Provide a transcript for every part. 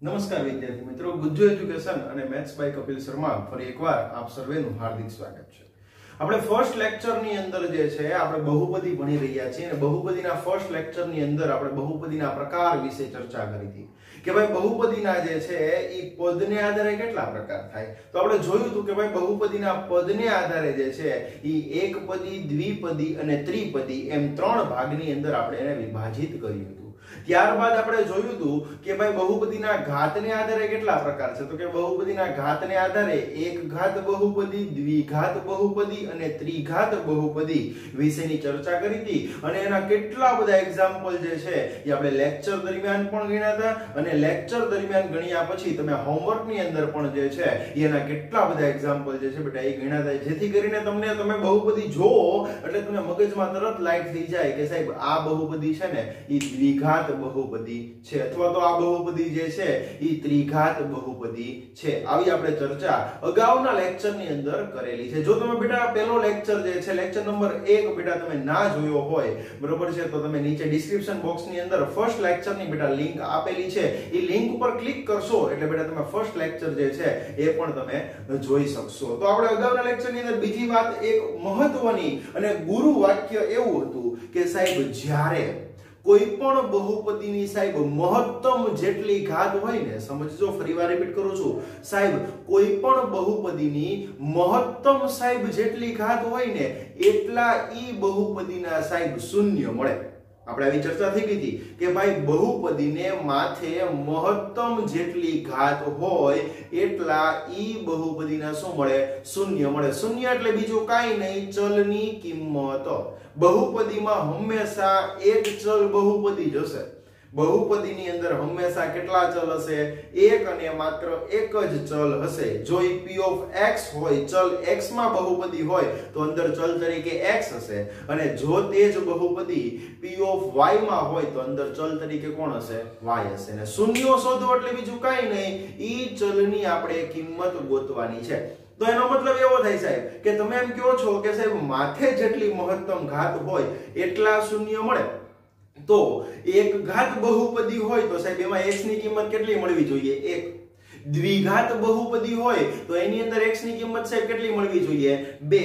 નમસ્કાર વિદ્યાર્થી મિત્રો, ગુજ્જુ એજ્યુકેશન અને મેથ્સ બાય કપિલ શર્મા ફરી એકવાર આપ સર્વેનું હાર્દિક સ્વાગત છે। આપણે ફર્સ્ટ લેક્ચર ની અંદર જે છે આપણે બહુપદી ભણી રહ્યા છીએ અને બહુપદીના ફર્સ્ટ લેક્ચર ની અંદર આપણે બહુપદીના પ્રકાર વિશે ચર્ચા કરી હતી કે ભાઈ બહુપદીના જે છે ઈ પદને આધારે કેટલા પ્રકાર થાય। તો આપણે જોયું હતું કે ભાઈ બહુપદીના પદને આધારે જે છે ઈ એકપદી, દ્વિપદી અને ત્રિપદી એમ ત્રણ ભાગની અંદર આપણે એને વિભાજિત કર્યું હતું। ત્યારબાદ આપણે જોયું હતું કે ભાઈ બહુપદીના ઘાતને આધારે કેટલા પ્રકાર છે, તો કે બહુપદીના ઘાતને આધારે એક ઘાત બહુપદી, દ્વિઘાત બહુપદી અને ત્રિઘાત બહુપદી વિશેની ચર્ચા કરી હતી અને એના કેટલા બધા એક્ઝામ્પલ જે છે એ આપણે લેક્ચર દરમિયાન પણ ગણ્યા હતા અને લેક્ચર દરમિયાન ગણ્યા પછી તમે હોમવર્ક ની અંદર પણ જે છે એના કેટલા બધા એક્ઝામ્પલ જે છે બેટા એ ગણ્યા હતા, જેથી કરીને તમને તમે બહુપદી જોવો એટલે તમને મગજમાં તરત લાઈટ થઈ જાય કે સાહેબ આ બહુપદી છે ને એ દ્વિઘાત બહુપદી છે અથવા તો આ બહુપદી જે છે ઈ ત્રિઘાત બહુપદી છે। આવી આપણે ચર્ચા અગાઉના લેક્ચર ની અંદર કરેલી છે। જો તમે બેટા પહેલો લેક્ચર જે છે લેક્ચર નંબર 1 બેટા તમે ના જોયો હોય બરોબર છે તો તમે નીચે ડિસ્ક્રિપ્શન બોક્સ ની અંદર ફર્સ્ટ લેક્ચર ની બેટા લિંક આપેલી છે, ઈ લિંક ઉપર ક્લિક કરશો એટલે બેટા તમે ફર્સ્ટ લેક્ચર જે છે એ પણ તમે જોઈ શકશો। તો આપણે અગાઉના લેક્ચર ની અંદર બીજી વાત એક મહત્વની અને ગુરુ વાક્ય એવું હતું કે સાહેબ જ્યારે કોઈ પણ બહુપદીની સાહેબ મહત્તમ જેટલી ઘાત હોય ને, સમજજો ફરીવાર રિપીટ કરું છું સાહેબ, કોઈ પણ બહુપદીની મહત્તમ સાહેબ જેટલી ઘાત હોય ને એટલા ઈ બહુપદીના સાહેબ શૂન્ય મળે। આપણે આવી ચર્ચા થઈ ગઈ હતી કે ભાઈ બહુપદીને માથે મહત્તમ જેટલી ઘાત હોય એટલા ઈ બહુપદીના શું મળે? શૂન્ય મળે। શૂન્ય એટલે બીજું કાઈ નહીં, ચલની કિંમત। બહુપદીમાં હંમેશા એક ચલ બહુપદી જ હશે। બહુપદીની અંદર હંમેશા કેટલા ચલ હશે? એક અને માત્ર એક જ ચલ હશે। જો ઈ p of x હોય, ચલ x માં બહુપદી હોય તો અંદર ચલ તરીકે x હશે અને જો તે જ બહુપદી p of y માં હોય તો અંદર ચલ તરીકે કોણ હશે? y હશે। ને શૂન્ય શોધો એટલે બીજું કાઈ નહીં, ઈ ચલની આપણે કિંમત ગોતવાની છે। તો એનો મતલબ એવો થાય સાહેબ કે તમે એમ કહો છો કે સાહેબ માથે જેટલી મહત્તમ ઘાત હોય એટલા શૂન્ય મળે, તો એક ઘાત બહુપદી હોય તો સાહેબ એમાં x ની કિંમત કેટલી મળવી જોઈએ? 1। દ્વિઘાત બહુપદી હોય તો એની અંદર x ની કિંમત સાહેબ કેટલી મળવી જોઈએ? 2।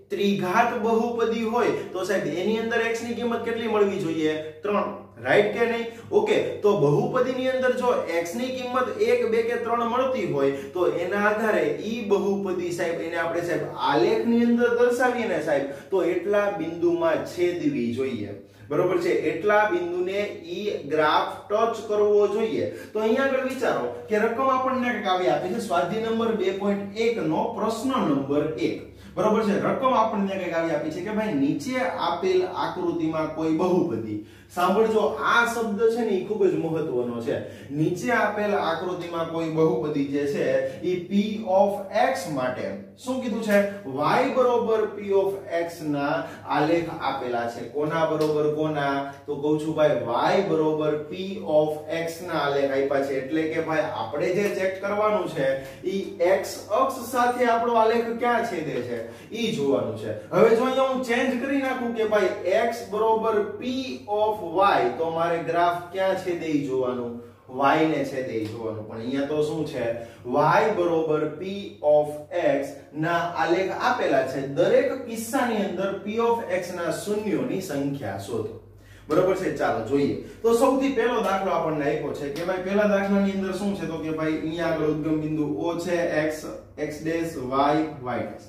ત્રિઘાત બહુપદી હોય તો સાહેબ એની અંદર x ની કિંમત કેટલી મળવી જોઈએ? 3। રાઈટ કે નહીં? ઓકે, તો બહુપદીની અંદર જો x ની કિંમત 1, 2 કે 3 મળતી હોય તો એના આધારે ઈ બહુપદી સાહેબ એને આપણે સાહેબ આલેખની અંદર દર્શાવીએ ને સાહેબ તો એટલા બિંદુમાં છેદવી જોઈએ, બરોબર છે? એટલા બિંદુને ઈ ગ્રાફ ટચ કરવો જોઈએ। તો અહીંયા આગળ વિચારો કે રકમ આપણને કંઈક આવી આપી છે, સ્વાધ્યાય નંબર 2.1 નો પ્રશ્ન નંબર 1, બરોબર છે? રકમ આપણને કંઈક આવી આપી છે કે ભાઈ નીચે આપેલ આકૃતિમાં કોઈ બહુપદી, સાંભળજો આ શબ્દ છે ને એ ખૂબ જ મહત્વનો છે, નીચે આપેલ આકૃતિમાં કોઈ બહુપદી જે છે એ p of x માટે શું કીધું છે? y બરોબર p of x ના આલેખ આપેલા છે। કોના બરોબર કોના? તો કહું છું ભાઈ y બરોબર p of x ના આલેખ આપ્યા છે, એટલે કે ભાઈ આપણે જે ચેક કરવાનું છે ઈ x અક્ષ સાથે આપણો આલેખ ક્યાં છેદે છે ઈ જોવાનું છે। હવે જો અહીંયા હું ચેન્જ કરી નાખું કે ભાઈ x બરોબર p of y તો મારે ગ્રાફ ક્યાં છેદે ઈ જોવાનું, y ને છેદે ઈ જોવાનું, પણ અહીંયા તો શું છે? y બરોબર p of x ના આલેખ આપેલા છે, દરેક કિસ્સાની અંદર p of x ના શૂન્યોની સંખ્યા શોધો, બરોબર છે? ચાલો જોઈએ। તો સૌથી પહેલો દાખલો આપણને આપ્યો છે કે ભાઈ પહેલા દાખલાની અંદર શું છે? તો કે ભાઈ અહીંયા આગળ ઉદ્ગમ બિંદુ o છે, x x' y y'।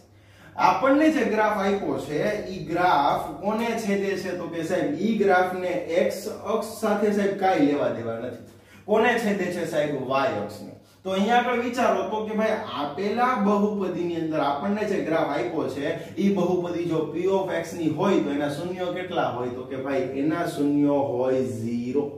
આપણને જે ગ્રાફ આપ્યો છે ઈ ગ્રાફ કોને છેદે છે? તો કે સાહેબ ઈ ગ્રાફને x અક્ષ સાથે સાહેબ કાઈ લેવા દેવા નથી, કોને છેદે છે સાહેબ? y અક્ષને। તો અહીંયા આગળ વિચારો તો કે ભાઈ આપેલા બહુપદીની અંદર આપણને જે ગ્રાફ આપ્યો છે ઈ બહુપદી જો p of x ની હોય તો એના શૂન્યો કેટલા હોય? તો કે ભાઈ એના શૂન્યો હોય 0।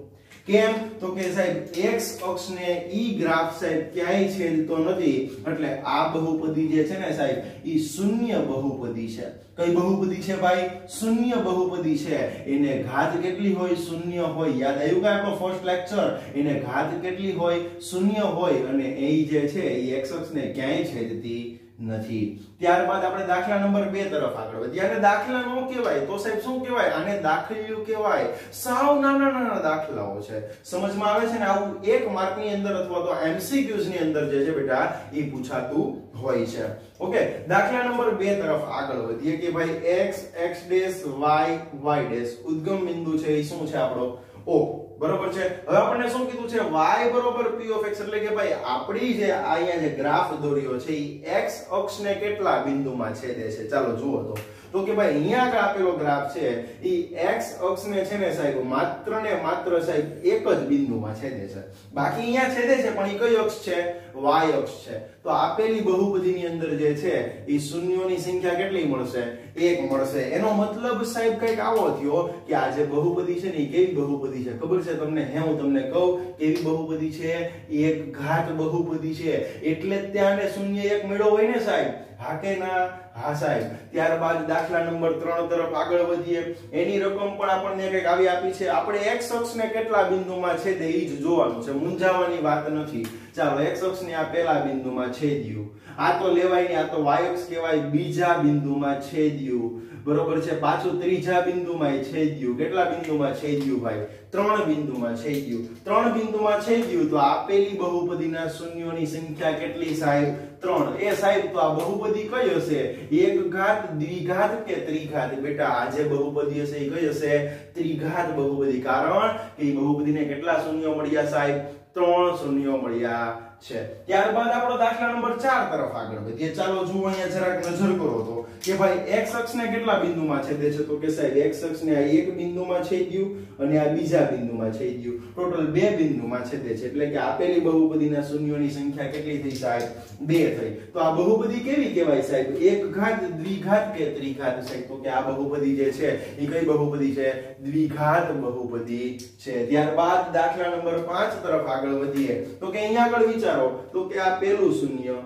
કેમ? તો કે સાહેબ x અક્ષને ઈ ગ્રાફ સાહેબ ક્યાંય છેદતો નથી, એટલે આ બહુપદી જે છે ને સાહેબ ઈ શૂન્ય બહુપદી છે। કઈ બહુપદી છે ભાઈ? શૂન્ય બહુપદી છે। એને ઘાત કેટલી હોય? શૂન્ય હોય। યાદ આવ્યું કે આપણો ફર્સ્ટ લેક્ચર? એને ઘાત કેટલી હોય? શૂન્ય હોય અને એ જે છે એ x અક્ષને ક્યાંય છેદતી નથી. ત્યારબાદ આપણે દાખલા નંબર 2 તરફ આગળ વધીએ. અને દાખલા નો કહેવાય તો સાહેબ શું કહેવાય? આને દાખલિયું કહેવાય. સાવ નાના નાના દાખલાઓ છે, સમજમાં આવે છે ને? આવું 1 માર્ક ની અંદર અથવા તો MCQs ની અંદર જે છે બેટા એ પૂછાતું હોય છે. ઓકે, દાખલા નંબર 2 તરફ આગળ વધીએ કે ભાઈ x x dash y y dash ઉદ્ગમ બિંદુ છે એ શું છે આપણો O. બરોબર છે. હવે આપણને શું કીધું છે? y બરોબર p of x, એટલે કે ભાઈ આપણી જે અહીંયા જે ગ્રાફ દોર્યો છે એ x અક્ષને કેટલા બિંદુમાં છેદે છે? ચાલો જુઓ તો કે ભાઈ અહીંયા આગળ આપેલો ગ્રાફ છે એ x અક્ષને છે ને સાહેબ માત્ર ને માત્ર સાહેબ એક જ બિંદુમાં છેદે છે. બાકી અહીંયા છેદે છે પણ એ કઈ અક્ષ છે? y અક્ષ છે. તો આપેલી બહુપદીની અંદર જે છે એ શૂન્યોની સંખ્યા કેટલી મળશે? 1 મળશે. એનો મતલબ સાહેબ કઈક આવો થયો કે આ જે બહુપદી છે ને એ કેવી બહુપદી છે ખબર છે તમને? હું તમને કહું કેવી બહુપદી છે? એક ઘાત બહુપદી છે. એટલે જ ત્યાં શૂન્ય 1 મેળો હોય ને સાહેબ? હા કે ના? હા સાહેબ. ત્યારબાદ દાખલા નંબર 3 તરફ આગળ વધીએ. એની રકમ પણ આપણને કઈક આવી આપી છે. આપણે x અક્ષને કેટલા બિંદુમાં છેદે એ જ જોવાનું છે, મૂંઝાવાની વાત નથી. ચાલો x અક્ષને આ પહેલા બિંદુમાં છેદ્યું, આ તો લેવાય નહીં, આ તો y અક્ષ કહેવાય, બીજા બિંદુમાં છેદ્યું. બરોબર છે. પાછું ત્રીજા બિંદુમાં છેદ્યું. કેટલા બિંદુમાં છેદ્યું ભાઈ? 3 બિંદુમાં છેદ્યું. 3 બિંદુમાં છેદ્યું તો આપેલી બહુપદીના શૂન્યોની સંખ્યા કેટલી સાહેબ? 3. એ સાહેબ તો આ બહુપદી કઈ હશે? એક ઘાત, દ્વિઘાત કે ત્રિઘાત? બેટા આ જે બહુપદી હશે એ કઈ હશે? ત્રિઘાત બહુપદી. કારણ કે એ બહુપદીને કેટલા શૂન્યો મળ્યા સાહેબ? 3 શૂન્યો મળ્યા છે. ત્યારબાદ આપણો દાખલા નંબર 4 તરફ આગળ વધીએ. ચાલો જુઓ, અહીંયા જરાક નજર કરો તો કે ભાઈ x અક્ષને કેટલા બિંદુમાં છેદે છે? તો કે સાહેબ x અક્ષને આ એક બિંદુમાં છેદ્યું અને આ બીજા બિંદુમાં છેદ્યું. ટોટલ 2 બિંદુમાં છેદે છે. એટલે કે આપેલી બહુપદીના શૂન્યોની સંખ્યા કેટલી થઈ સાહેબ? 2 થઈ. તો આ બહુપદી કેવી કહેવાય સાહેબ? એક ઘાત, દ્વિઘાત કે ત્રિઘાત સાહેબ? તો કે આ બહુપદી જે છે એ કઈ બહુપદી છે? દ્વિઘાત બહુપદી છે. ત્યારબાદ દાખલા નંબર 5 તરફ આગળ વધીએ તો કે અહીંયા આગળ વિચારો તો કે આ પહેલું શૂન્ય,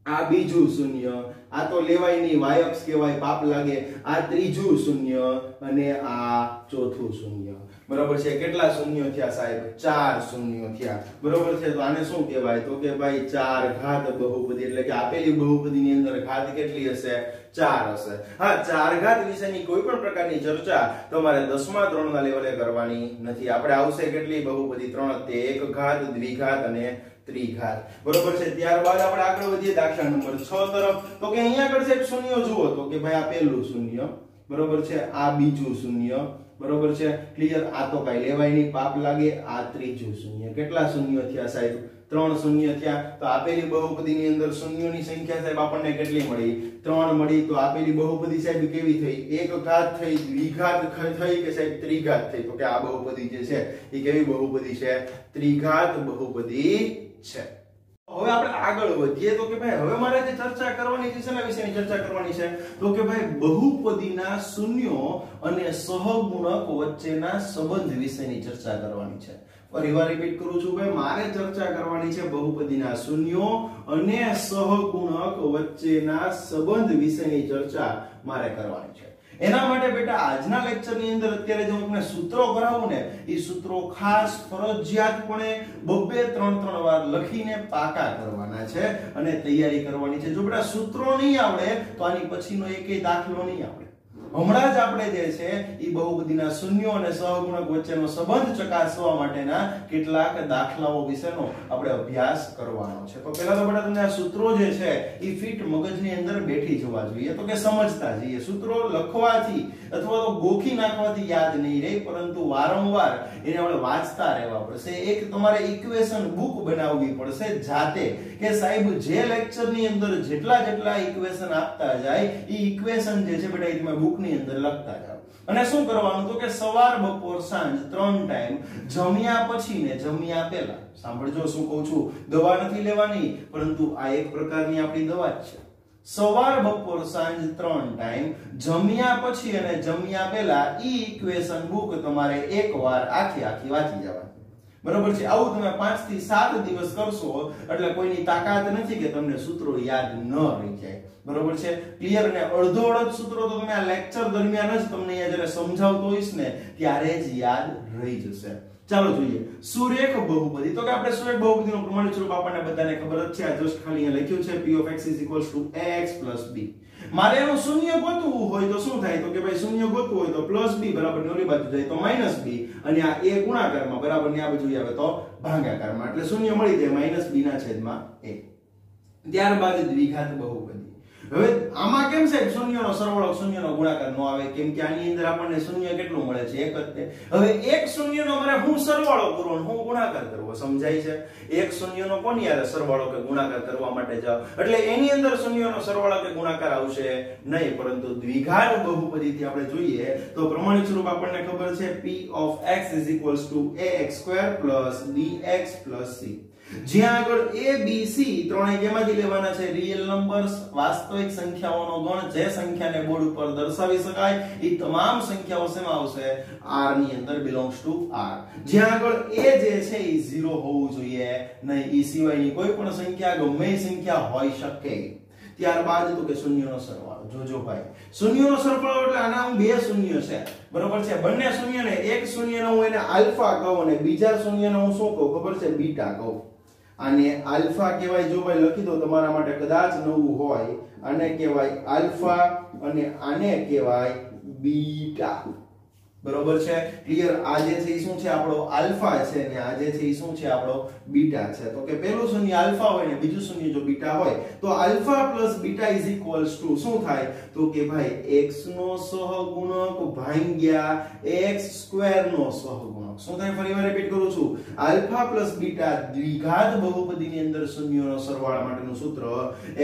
આ બીજું શૂન્ય, આ તો લેવાય નહીં, y અક્ષ કહેવાય, પાપ લાગે. આ ત્રીજું શૂન્ય અને આ ચોથું શૂન્ય. બરોબર છે. કેટલા શૂન્યો થયા સાહેબ? 4 શૂન્યો થયા. બરોબર છે. તો આને શું કહેવાય? તો કે ભાઈ 4 ઘાત બહુપદી. એટલે કે આપેલી બહુપદીની અંદર ઘાત કેટલી હશે? 4 હશે. હા, 4 ઘાત વિશેની કોઈ પણ પ્રકારની ચર્ચા તમારે 10મા ધોરણના લેવલે કરવાની નથી. આપણે આવશે કેટલી બહુપદી? 3. તે એક ઘાત, દ્વિઘાત અને ત્રિઘાત. બરોબર છે. ત્યારબાદ આપણે આગળ વધીએ દાખલા નંબર 6 તરફ. તો કે અહીંયા આગળ સાહેબ શૂન્યો જુઓ તો કે ભાઈ આ પહેલું શૂન્ય, બરોબર છે, આ બીજું શૂન્ય, બરોબર છે, ક્લિયર. આ તો કઈ લેવાય નહીં, પાપ લાગે. આ ત્રીજું શૂન્ય. કેટલા શૂન્યો થયા સાહેબ? 3 શૂન્ય થયા. તો આપેલી બહુપદીની અંદર શૂન્યોની સંખ્યા સાહેબ આપણને કેટલી મળી? 3 મળી. તો આપેલી બહુપદી સાહેબ કેવી થઈ? એક ઘાત થઈ, દ્વિઘાત થઈ કે સાહેબ ત્રિઘાત થઈ? તો કે આ બહુપદી જે છે એ કેવી બહુપદી છે? ત્રિઘાત બહુપદી છે. હવે આપણે આગળ વધીએ તો કે ભાઈ હવે મારે જે ચર્ચા કરવાની છે શેના વિશેની ચર્ચા કરવાની છે? તો કે ભાઈ બહુપદીના શૂન્યો અને સહગુણક વચ્ચેના સંબંધ વિશેની ચર્ચા કરવાની છે. ફરીવાર રિપીટ કરું છું ભાઈ, મારે ચર્ચા કરવાની છે બહુપદીના શૂન્યો અને સહગુણક વચ્ચેના સંબંધ વિશેની ચર્ચા મારે કરવાની છે. એના માટે બેટા આજના લેક્ચરની અંદર અત્યારે જો તમને સૂત્રો કરાવું ને એ સૂત્રો ખાસ ફરજિયાતપણે 2-3 વાર લખીને પાકા કરવાના છે અને તૈયારી કરવાની છે. જો બેટા સૂત્રો નહીં આવડે તો આની પછીનો એકેય દાખલો નહીં આવડે. હમણાં જ આપણે જે છે એ બહુપદીના શૂન્યો અને સહગુણક વચ્ચેનો સંબંધ ચકાસવા માટેના કેટલાક દાખલાઓ વિશેનો આપણે અભ્યાસ કરવાનો છે. તો પહેલા તો બેટા તમને આ સૂત્રો જે છે એ ફિટ મગજની અંદર બેઠી જવા જોઈએ. તો કે સમજતા જઈએ. સૂત્રો લખવાથી અથવા તો ગોખી નાખવાથી યાદ નહીં રહે, પરંતુ વારંવાર એને આપણે વાંચતા રહેવા પડશે. એક તમારે ઇક્વેશન બુક બનાવવી પડશે જાતે કે સાહેબ જે લેક્ચરની અંદર જેટલા ઇક્વેશન આપતા જાય એ ઇક્વેશન જે છે બેટા તમે બુક ની અંદર લખતા જાઓ. અને શું કરવાનું? તો કે સવાર, બપોર, સાંજ 3 ટાઈમ જમ્યા પછી ને જમ્યા પહેલા. સાંભળજો શું કહું છું, દવા નથી લેવાની, પરંતુ આ એક પ્રકારની આપણી દવા જ છે. સવાર, બપોર, સાંજ 3 ટાઈમ જમ્યા પછી અને જમ્યા પહેલા ઈ ઇક્વેશન બુક તમારે એકવાર આખી વાંચી જવાની. બરોબર છે. આવું તમે 5 થી 7 દિવસ કરશો એટલે કોઈની તાકાત નથી કે તમને સૂત્રો યાદ ન રહી જાય. બરોબર છે, ક્લિયર? ને અડધો અડધ સૂત્રો તો તમે આ લેક્ચર દરમિયાન જ તમને અહીંયા જ્યારે સમજાવતો હોઈશ ને ત્યારે જ યાદ રહી જશે. ચાલો જોઈએ સુરેખ બહુપદી. તો કે આપણે સુરેખ બહુપદીનું પ્રમાણિત સ્વરૂપ આપણને બધાને ખબર જ છે. આ જસ્ટ ખાલી અહીંયા લખ્યું છે p of x = ax + b. મારે એનું શૂન્ય ગોતવું હોય તો શું થાય? તો કે ભાઈ શૂન્ય ગોતવું હોય તો +b બરાબર ની ઓલી બાજુ જાય તો -b, અને આ a ગુણાકારમાં બરાબર ની આ બાજુ આવે તો ભાગાકારમાં, એટલે શૂન્ય મળી જાય -b/a. ત્યારબાદ દ્વિઘાત બહુપદી. હવે આમાં કેમ છે શૂન્યનો સરવાળો શૂન્યનો ગુણાકાર નો આવે? કેમ કે આની અંદર આપણને શૂન્ય કેટલું મળે છે? એક જ તે. હવે એક શૂન્યનો મારે હું સરવાળો કરવો અને હું ગુણાકાર કરવો, સમજાય છે? એક શૂન્યનો કોની યારે સરવાળો કે ગુણાકાર કરવા માટે જાવ એટલે એની અંદર શૂન્યનો સરવાળો કે ગુણાકાર આવશે નહીં, પરંતુ દ્વિઘાત બહુપદીથી આપણે જોઈએ તો પ્રમાણિત સ્વરૂપ આપણને ખબર છે p of x = ax² + bx + c. જ્યાં આગળ a b c ત્રણેય કેમાંથી લેવાના છે? રિયલ નંબર્સ, વાસ્તવિક સંખ્યાઓનો ગણ. જે સંખ્યાને બોર્ડ ઉપર દર્શાવી શકાય એ તમામ સંખ્યાઓ શેમાં આવશે? r ની અંદર belongs to r. જ્યાં આગળ a જે છે એ 0 હોવું જોઈએ નહીં, એ સિવાયની કોઈ પણ સંખ્યા ગમે એ સંખ્યા હોઈ શકે. ત્યારબાદ તો કે શૂન્યનો સરવાળો. જોજો ભાઈ, શૂન્યનો સરવાળો એટલે આના હું બે શૂન્ય છે, બરોબર છે? બંને શૂન્યને એક શૂન્યને હું એને આલ્ફા કહું અને બીજા શૂન્યને હું શું કહું ખબર છે? બીટા કહું. આને આલ્ફા કહેવાય. જો ભાઈ લખી દો તમારા માટે કદાચ નવું હોય, આને કહેવાય આલ્ફા અને આને કહેવાય બીટા. બરોબર છે, ક્લિયર? આ જે છે એ શું છે? આપણો આલ્ફા છે ને આ જે છે એ શું છે? આપણો બીટા છે. તો કે પહેલું શૂન્ય આલ્ફા હોય ને બીજું શૂન્ય જો બીટા હોય તો આલ્ફા + બીટા = શું થાય? તો કે ભાઈ x નો સહગુણક ભાગ્યા x² નો સહગુણક. શું થાય? ફરીવાર રિપીટ કરું છું. આલ્ફા + બીટા દ્વિઘાત બહુપદીની અંદર શૂન્યનો સરવાળા માટેનું સૂત્ર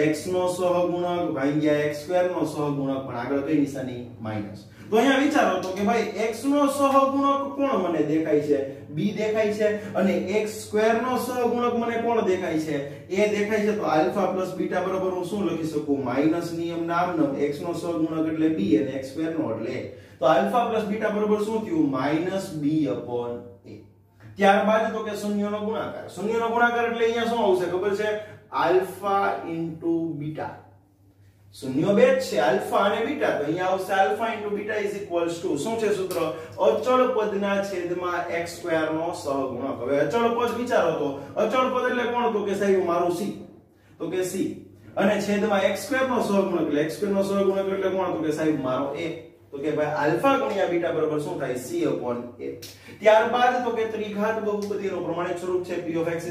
x નો સહગુણક ભાગ્યા x² નો સહગુણક, પણ આગળ કઈ નિશાની? માઈનસ. તો અહીંયા વિચારો તો કે ભાઈ x નો સહગુણક કોણ મને દેખાય છે? b દેખાય છે, અને x² નો સહગુણક મને કોણ દેખાય છે? a દેખાય છે. તો આલ્ફા + બીટા બરાબર હું શું લખી શકું? માઈનસ નિયમ નામ x નો સહગુણક એટલે b અને x² નો એટલે a. તો આલ્ફા + બીટા બરાબર શું થયું? -b/a. ત્યારબાદ તો કે શૂન્યનો ગુણાકાર. શૂન્યનો ગુણાકાર એટલે અહીંયા શું આવશે ખબર છે? Alpha * beta. શૂન્ય બે જ છે, આલ્ફા અને બીટા. તો અહીંયા આવશે આલ્ફા * બીટા = શું છે સૂત્ર? અચળ પદના છેદમાં x² નો સહગુણક. હવે અચળ પદ વિચારો તો અચળ પદ એટલે કોણ? તો કે સાહેબ મારું c. તો કે c અને છેદમાં x² નો સહગુણક એટલે x² નો સહગુણક એટલે કોણ? તો કે સાહેબ મારો a. તો કે ભાઈ આલ્ફા * બીટા બરાબર શું થાય? c/a. ત્યારબાદ તો કે ત્રિઘાત બહુપદીનું પ્રમાણિત સ્વરૂપ છે p of x =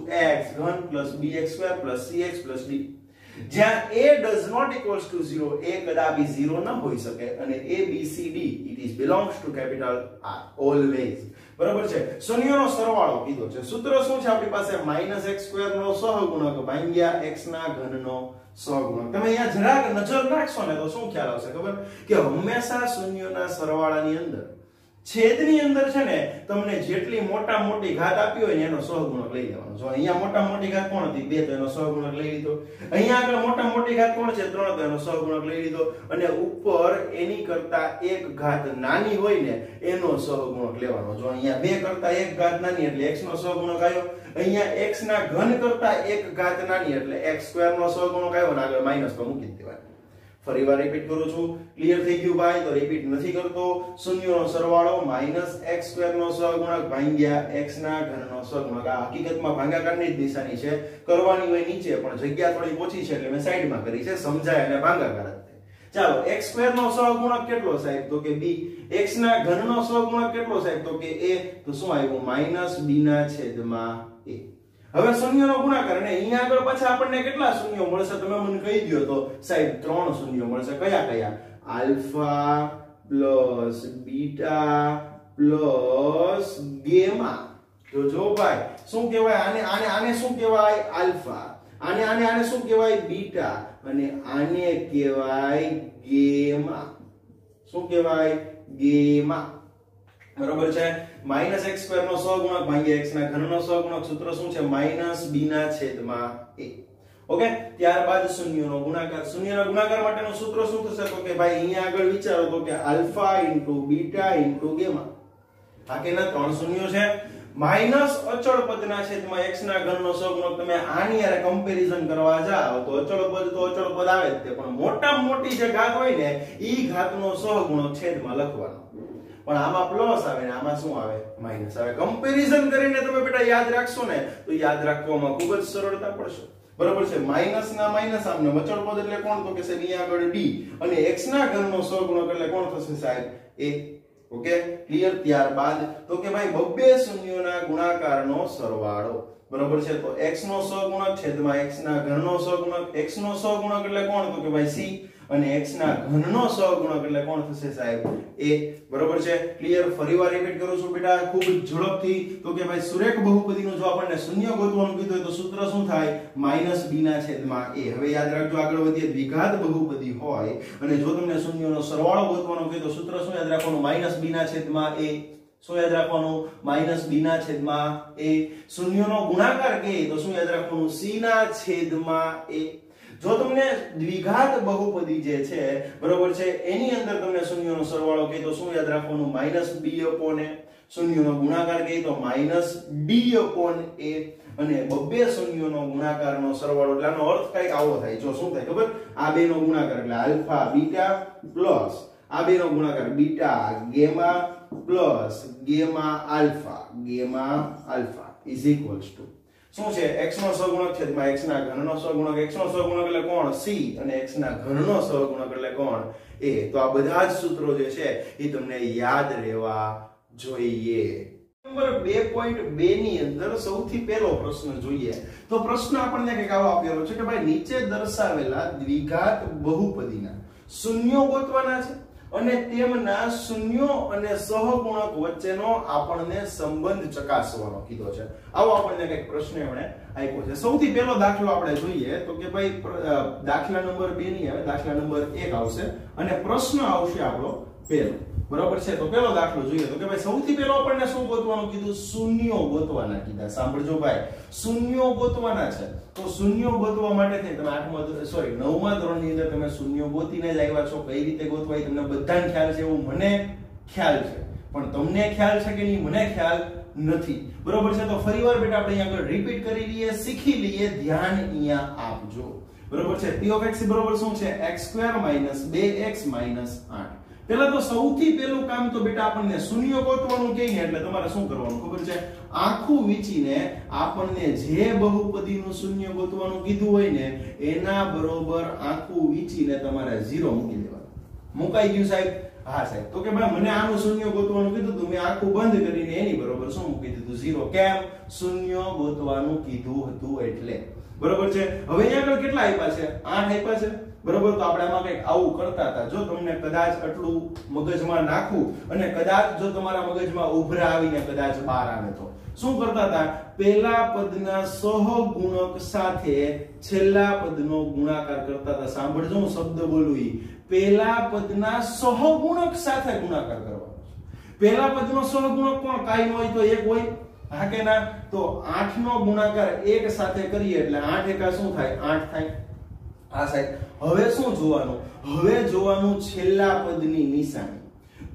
ax³ + bx² + cx + d. જ્યાં a does not equals to 0, a કદાપી 0 ન હોઈ શકે, અને a b c d it is belongs to capital R always. બરાબર છે? શૂન્યનો સરવાળો કીધો છે. સૂત્ર શું છે આપણી પાસે? -x² નો સહગુણક ભાગ્યા x ના ઘનનો સહગુણક. તમે અહીંયા જરાક નજર રાખશો ને તો શું ખ્યાલ આવશે ખબર? કે હંમેશા શૂન્યના સરવાળાની અંદર છેદની અંદર છે ને તમને જેટલી મોટા મોટી ઘાત આપી હોય ને એનો સહગુણક લઈ લેવાનો. જો અહીંયા મોટા મોટી ઘાત કોણ હતી? 2, તો એનો સહગુણક લઈ લીધો. અહીંયા આગળ મોટા મોટી ઘાત કોણ છે? 3, તો એનો સહગુણક લઈ લીધો. અને ઉપર એની કરતા એક ઘાત નાની હોય ને એનો સહગુણક લેવાનો. જો અહીંયા 2 કરતા એક ઘાત નાની એટલે x નો સહગુણક આવ્યો. અહીંયા x ના ઘન કરતા એક ઘાત નાની એટલે x² નો સહગુણક આવ્યો, અને આગળ માઈનસ પર મૂકી દેવાનો. ફરીવાર રિપીટ કરું છું. ક્લિયર થઈ ગયું ભાઈ? તો રિપીટ નથી કરતો. શૂન્યનો સરવાળો -x² નો સહગુણક ભાગ્યા x ના ઘનનો સહગુણક. આ હકીકતમાં ભાગાકારની જ નિશાની છે. કરવાની હોય નીચે, પણ જગ્યા થોડી ઓછી છે એટલે મેં સાઈડમાં કરી છે, સમજાય અને ભાગાકાર જ થાય. ચાલો, x² નો સહગુણક કેટલો સાહેબ? તો કે b. x ના ઘનનો સહગુણક કેટલો સાહેબ? તો કે a. તો શું આવ્યું? -b/a. હવે શૂન્યનો ગુણાકાર, અને અહીંયા આગળ પાછા આપણને કેટલા શૂન્યો મળશે? તમે મને કહી દો તો સાહેબ 3 શૂન્યો મળશે. કયા કયા? Alpha + beta + gamma. જો ભાઈ શું કહેવાય આને શું કહેવાય? આલ્ફા. આને શું કહેવાય? બીટા. અને આને કહેવાય ગેમા. શું કહેવાય? ગેમા. બરોબર છે? -x² નો સહગુણક ભાગ્યા x ના ઘનનો સહગુણક. સૂત્ર શું છે? -b/a. ઓકે. ત્યારબાદ શૂન્યનો ગુણાકાર. શૂન્યના ગુણાકાર માટેનું સૂત્ર શું થશે? તો કે ભાઈ અહીંયા આગળ વિચારો તો કે આલ્ફા * બીટા * ગેમા. આ કેના 3 શૂન્યો છે. માઈનસ અચળ પદના છેદમાં x ના ઘનનો સહગુણક તમે આની હારે કમ્પેરીઝન કરવા જાઓ તો અચળ પદ આવે જ તે, પણ મોટામાં મોટી જે ઘાત હોય ને ઈ ઘાતનો સહગુણક છેદમાં લખવાનો, પણ આમાં પ્લસ આવે ને આમાં શું આવે માઈનસ આવે. કમ્પેરીઝન કરીને તમે બેટા યાદ રાખશો ને તો યાદ રાખવામાં ખૂબ જ સરળતા પડશે. બરાબર છે. માઈનસ ના માઈનસ આમને અચળ પદ એટલે કોણ તો કે છે અહીંયા આગળ d અને x ના ઘનનો સહગુણક એટલે કોણ થશે સાહેબ a. Okay clear. ત્યારબાદ તો કે ભાઈ બબ્બે શૂન્યોના ગુણાકારનો સરવાળો. બરાબર છે. તો x નો સહગુણક છેદમાં x ના ઘનનો સહગુણક, x નો સહગુણક એટલે કોણ તો કે ભાઈ c અને x ના ઘનનો સહગુણક એટલે કોણ થશે સાહેબ a. બરાબર છે. ક્લિયર. ફરીવાર રિપીટ કરું છું બેટા ખૂબ જ ઝડપથી. તો કે ભાઈ સુરેખ બહુપદીનું જો આપણને શૂન્ય ગોતવાનું કીધું હોય તો સૂત્ર શું થાય -b ના છેદમાં a. હવે યાદ રાખજો આગળ વધીએ દ્વિઘાત બહુપદી હોય અને જો તમને શૂન્યનો સરવાળો ગોતવાનો કીધું તો સૂત્ર શું યાદ રાખવાનું -b ના છેદમાં a. શું યાદ રાખવાનું -b ના છેદમાં a. શૂન્યનો ગુણાકાર કહે તો શું યાદ રાખવાનું c ના છેદમાં a. જો તમને દ્વિઘાત બહુપદી જે છે બરોબર છે એની અંદર તમને શૂન્યનો સરવાળો કહે તો શું યાદ રાખવાનું -b/a. શૂન્યનો ગુણાકાર કહે તો -d/a. અને બબ્બે શૂન્યનો ગુણાકારનો સરવાળો એટલે આનો અર્થ કઈક આવો થાય. જો શું થાય ખબર, આ બેનો ગુણાકાર એટલે આલ્ફા બીટા પ્લસ આ બેનો ગુણાકાર beta gamma plus gamma alpha is equals to શું છે x નો સહગુણક છેદમાં x ના ઘનનો સહગુણક. x નો સહગુણક એટલે કોણ c અને x ના ઘનનો સહગુણક એટલે કોણ a. તો આ બધા જ સૂત્રો જે છે એ તમને યાદ રહેવા જોઈએ. નંબર 2.2 ની અંદર સૌથી પહેલો પ્રશ્ન જોઈએ તો પ્રશ્ન આપણને કંઈક આવો આપેલો છે કે ભાઈ નીચે દર્શાવેલા દ્વિઘાત બહુપદીના શૂન્યો ગોતવાના છે અને તેમના શૂન્યો અને સહગુણક વચ્ચેનો આપણને સંબંધ ચકાસવાનો કીધો છે. આવો આપણને કંઈક પ્રશ્ન એમણે આપ્યો છે. સૌથી પહેલો દાખલો આપણે જોઈએ તો કે ભાઈ દાખલા નંબર 2 ની આવે, દાખલા નંબર 1 આવશે અને પ્રશ્ન આવશે આપણો પહેલો. બરાબર છે. તો પહેલો દાખલો જોઈએ તો કે ભાઈ સૌથી પહેલો આપણને શું ગોતવાનું કીધું શૂન્યો ગોતવાના કીધા. સાંભળજો ભાઈ, શૂન્યો ગોતવાના છે. તો શૂન્યો ગોતવા માટે થઈ તમે 9મા ધોરણની અંદર તમે શૂન્યો ગોતીને જ આવ્યા છો. કઈ રીતે ગોતવા તમને બધાને ખ્યાલ છે એવું મને ખ્યાલ છે, પણ તમને ખ્યાલ છે કે નહીં મને ખ્યાલ નથી. બરોબર છે. તો ફરીવાર બેટા આપણે અહીંયા આગળ રિપીટ કરી લઈએ, શીખી લઈએ, ધ્યાન અહીંયા આપજો. બરોબર છે. p of x બરોબર શું છે x² - 2x - 8. પહેલા તો સૌથી પહેલું કામ તો બેટા આપણને શૂન્ય ગોતવાનું કહે ને એટલે તમારે શું કરવાનું ખબર છે, આખું વીંચીને આપણને જે બહુપદીનું શૂન્ય ગોતવાનું કીધું હોય ને એના બરોબર આખું વીંચીને તમારે 0 મૂકી દેવાનું. મુકાઈ ગયું સાહેબ? હા સાહેબ. તો કે ભાઈ મને આનું શૂન્ય ગોતવાનું કીધું તો મેં આખું બંધ કરીને એની બરોબર શું મૂકી દીધું 0. કેમ? શૂન્ય ગોતવાનું કીધું હતું એટલે. બરોબર છે. હવે અહીંયા આગળ કેટલા આપ્યા છે? 8 આપ્યા છે. બરોબર. તો આપણે આમાં કંઈક આવું કરતા હતા. જો તમને કદાચ આટલું મગજમાં નાખું અને કદાચ જો તમારા મગજમાં ઉભરા આવીને કદાચ બહાર આવે તો શું કરતા હતા, પહેલા પદના સહગુણક સાથે છેલ્લા પદનો ગુણાકાર કરતા હતા. સાંભળજો હું શબ્દ બોલું ઈ પહેલા પદના સહગુણક સાથે ગુણાકાર કરવાનો છે. પહેલા પદનો સહગુણક કોણ? કાઈ ન હોય તો 1 હોય. હા કે ના? તો 8 નો ગુણાકાર 1 સાથે કરીએ એટલે 8 એકા શું થાય? 8 થાય. હા સાહેબ. હવે શું જોવાનું? હવે જોવાનું છેલ્લા પદની નિશાની.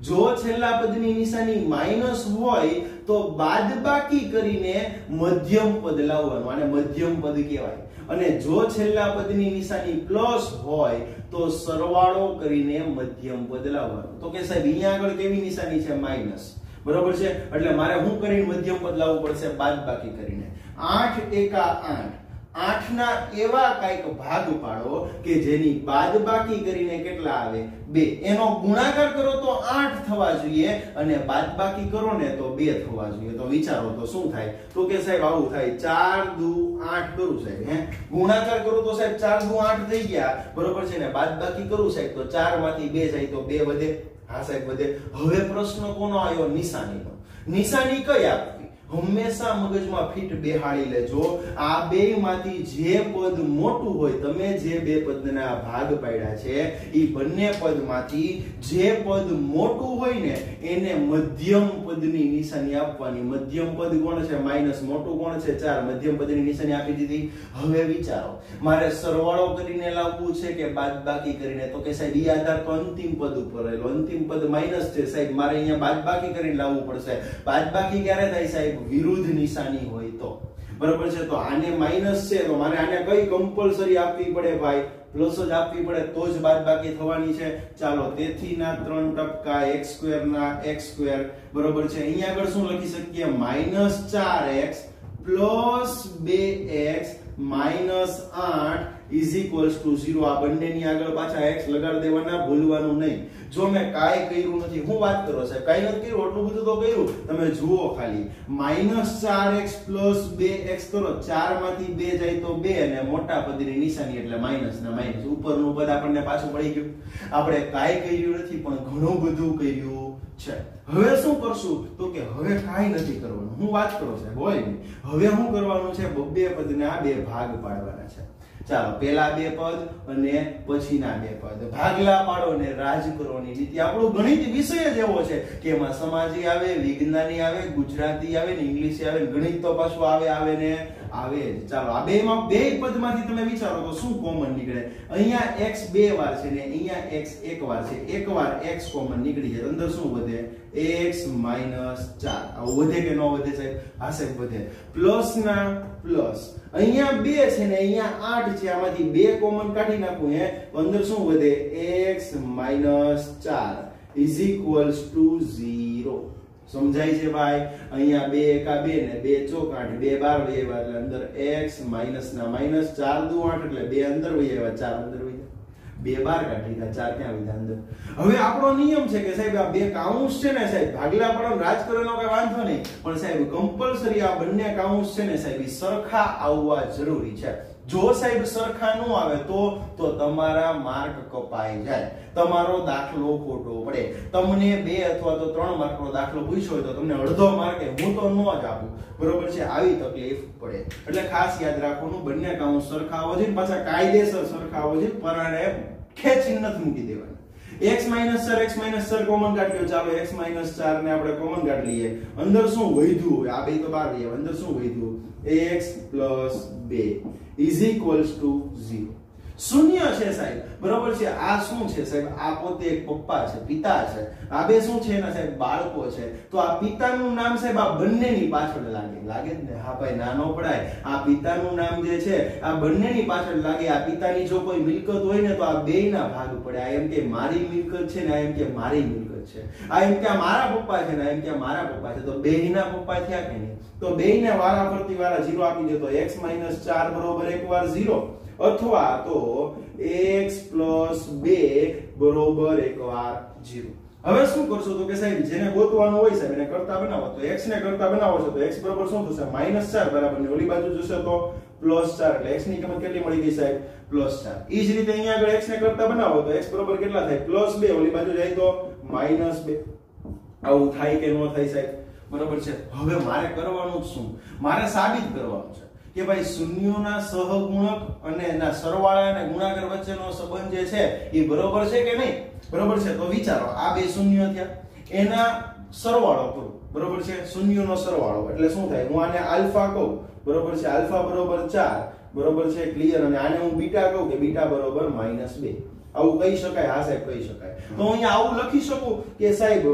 જો છેલ્લા પદની નિશાની માઈનસ હોય તો બાદબાકી કરીને મધ્યમ પદ લાવવાનું, આને મધ્યમ પદ કહેવાય. અને જો છેલ્લા પદની નિશાની પ્લસ હોય તો સરવાળો કરીને મધ્યમ પદ લાવવાનું. તો કે સાહેબ અહીંયા આગળ કેવી નિશાની છે? માઈનસ. બરોબર છે. એટલે મારે શું કરીને મધ્યમ પદ લાવવું પડશે? બાદબાકી કરીને. 8 એકા 8. 8 ના એવા કઈક ભાગ પાડો કે જેની બાદબાકી કરીને કેટલા આવે? 2. એનો ગુણાકાર કરો તો 8 થવા જોઈએ અને બાદબાકી કરો ને તો 2 થવા જોઈએ. તો વિચારો તો શું થાય? તો કે સાહેબ આવું થાય 4 દુ 8 કરું સાહેબ. ગુણાકાર કરું તો સાહેબ 4 દુ 8 થઈ ગયા. બરોબર છે ને? બાદબાકી કરું સાહેબ તો 4 માંથી 2 જાય તો 2 વધે. હા સાહેબ વધે. હવે પ્રશ્ન કોનો આવ્યો? નિશાનીનો. નિશાની કઈ આપવી? હંમેશા મગજમાં ફિટ બેહાડી લેજો. આ બેમાંથી જે પદ મોટું હોય, તમે જે બે પદના ભાગ પાડ્યા છે એ બંને પદમાંથી જે પદ મોટું હોય ને એને મધ્યમ પદની નિશાની આપવાની. મધ્યમ પદ કોણ છે? માઈનસ. મોટું કોણ છે? 4. મધ્યમ પદની નિશાની આપી દીધી. હવે વિચારો મારે સરવાળો કરીને લાવવું છે કે બાદબાકી કરીને? તો કે સાહેબ ઈ આધાર તો અંતિમ પદ ઉપર રહેલો. અંતિમ પદ માઈનસ છે સાહેબ, મારે અહીંયા બાદબાકી કરીને લાવવું પડશે. બાદબાકી ક્યારે થાય સાહેબ? વિરુદ્ધ નિશાની હોય તો, બરોબર છે. તો આને માઈનસ છે તો મારે આને કઈ કમ્પલસરી આપવી પડે ભાઈ? પ્લસ જ આપવી પડે, તો જ બાદબાકી થવાની છે. ચાલો, તેથી ના 3 ટપકા x² ના x², બરોબર છે. અહીંયા આગળ શું લખી શકીએ? -4x plus 2x minus 8 is equals to 0. આ બંનેની આગળ પાછા x લગાડી દેવાના, ભૂલવાનું નહીં. જો મેં કાઈ કર્યું નથી, હું વાત કરો સાહેબ, કાઈ નથી કર્યું, એટલું બધું તો કર્યું. તમે જુઓ ખાલી, -4x પ્લસ 2x કરો, 4 માંથી 2 જાય તો 2, અને મોટા પદની નિશાની એટલે માઈનસ ના માઈનસ. ઉપરનું પદ આપણને પાછું પડી ગયું. આપણે કાઈ કર્યું નથી, પણ ઘણું બધું કર્યું છે. હવે શું કરશું? તો કે હવે કાઈ નથી કરવાનું. હું વાત કરો સાહેબ, હોય નહીં. હવે શું કરવાનું છે? બે પદને આ બે ભાગ પાડવાના છે. ચાલો, પેલા બે પદ અને પછીના બે પદ ભાગલા પાડો ને રાજ કરવાની રીતિ. આપણો ગણિત વિષય જ એવો છે કે એમાં સમાજી આવે, વિજ્ઞાની આવે, ગુજરાતી આવે ને ઇંગ્લિશ આવે, ગણિત તો પાછું આવે ને આવે જ. ચાલો, આ બેમાં બે પદમાંથી તમે વિચારો તો શું કોમન નીકળે? અહીંયા x 2 વાર છે ને અહીંયા x 1 વાર છે. એક વાર x કોમન નીકળી જાય, અંદર શું વધે? x - 4. આવું વધે કે ન વધે સાહેબ? હા સાહેબ, વધે. પ્લસ ના પ્લસ, અહીંયા 2 છે ને અહીંયા 8 છે, આમાંથી 2 કોમન કાઢી નાખું હે, તો અંદર શું વધે? x - 4 is equals to 0. સમજાય છે ભાઈ? અહીંયા 2 એકા 2 ને 2 ચોક 8, 2 12 વહી આવ્યા એટલે અંદર x માઈનસ ના માઈનસ, 4 દુ 8 એટલે 2 અંદર વહી આવ્યા, 4 અંદર વહી ગયા, 2 12 કાઢી દીધા, 4 ક્યાં વધ્યા અંદર. હવે આપણો નિયમ છે કે સાહેબ આ બે કાઉન્સ છે ને સાહેબ, ભાગલા પડો રાજ કરવાનો કઈ વાંધો નહીં, પણ સાહેબ કમ્પલસરી આ બંને કાઉન્સ છે ને સાહેબ સરખા આવવા જરૂરી છે. જો સાહેબ સરખા ન આવે તો તમારા માર્ક કપાઈ જાય, તમારો દાખલો ખોટો પડે. તમને 2 અથવા તો 3 માર્કનો દાખલો પૂછ્યો હોય તો તમને અડધો માર્કે હું તો ન જ આપું, બરોબર છે? આવી તકલીફ પડે. એટલે ખાસ યાદ રાખવાનું, બંને કાઉન્સ સરખા આવવા જોઈએ, પાછા કાયદેસર સરખા આવવા જોઈએ, પરાણે ખેંચીને નથી મૂકી દેવાના. x - 4 કોમન કાઢ્યો. ચાલો, x - 4 ને આપણે કોમન કાઢી લઈએ. અંદર શું વધ્યું હોય? આ બે તો બહાર લઈએ. અંદર શું વધ્યું? x + 2 is equals to 0. શૂન્ય છે સાહેબ, બરોબર છે? આ શું છે સાહેબ? આ પોતે એક પપ્પા છે, પિતા છે. આ બે શું છે ને સાહેબ? બાળકો છે. તો આ પિતાનું નામ સાહેબ આ બંનેની પાછળ લાગે જ ને? હા ભાઈ, નાનો પડાય. આ પિતાનું નામ જે છે આ બંનેની પાછળ લાગે. આ પિતાની જો કોઈ મિલકત હોય ને તો આ બેયના ભાગ પડે. આ એમ કે મારી મિલકત છે ને આ એમ કે મારી મિલકત છે. આ એમ કે મારા પપ્પા છે ને આ એમ કે મારા પપ્પા છે. તો બેયના પપ્પા થયા કે નહીં? તો બેયને વારા ફરતી વારા 0 આપી દે તો x - 4 બરોબર એક વાર 0, અથવા તો x + 2 બરોબર એક વાર 0. હવે શું કરશો? તો કે સાહેબ જેને ગોતવાનું હોય સાહેબ એને કરતા બનાવો. તો x ને કરતા બનાવો છો તો x બરાબર શું થશે? -4 બરાબર ને ઓલી બાજુ જશે તો +4, એટલે x ની કિંમત કેટલી મળી ગઈ સાહેબ? +4. ઈ જ રીતે અહીંયા આગળ x ને કરતા બનાવો તો x બરાબર કેટલા થાય? +2, ઓલી બાજુ જાય તો -2. આવું થાય કે ન થાય સાહેબ? બરાબર છે? હવે મારે કરવાનું શું? મારે સાબિત કરવાનું છે કે ભાઈ શૂન્યોના સહગુણક અને એના સરવાળા અને ગુણાકાર વચ્ચેનો સંબંધ જે છે એ બરોબર છે કે નહીં? બરોબર છે? તો વિચારો, આ બે શૂન્ય થયા, એના સરવાળો કરો, બરોબર છે? શૂન્યોનો સરવાળો એટલે શું થાય? હું આને આલ્ફા કહું, બરોબર છે? આલ્ફા બરોબર 4, બરોબર છે? ક્લિયર. અને આને હું બીટા કહું કે બીટા બરોબર -2. આવું કહી શકાય? હા સાહેબ, કહી શકાય. તો અહીંયા આવું લખી શકું કે સાહેબ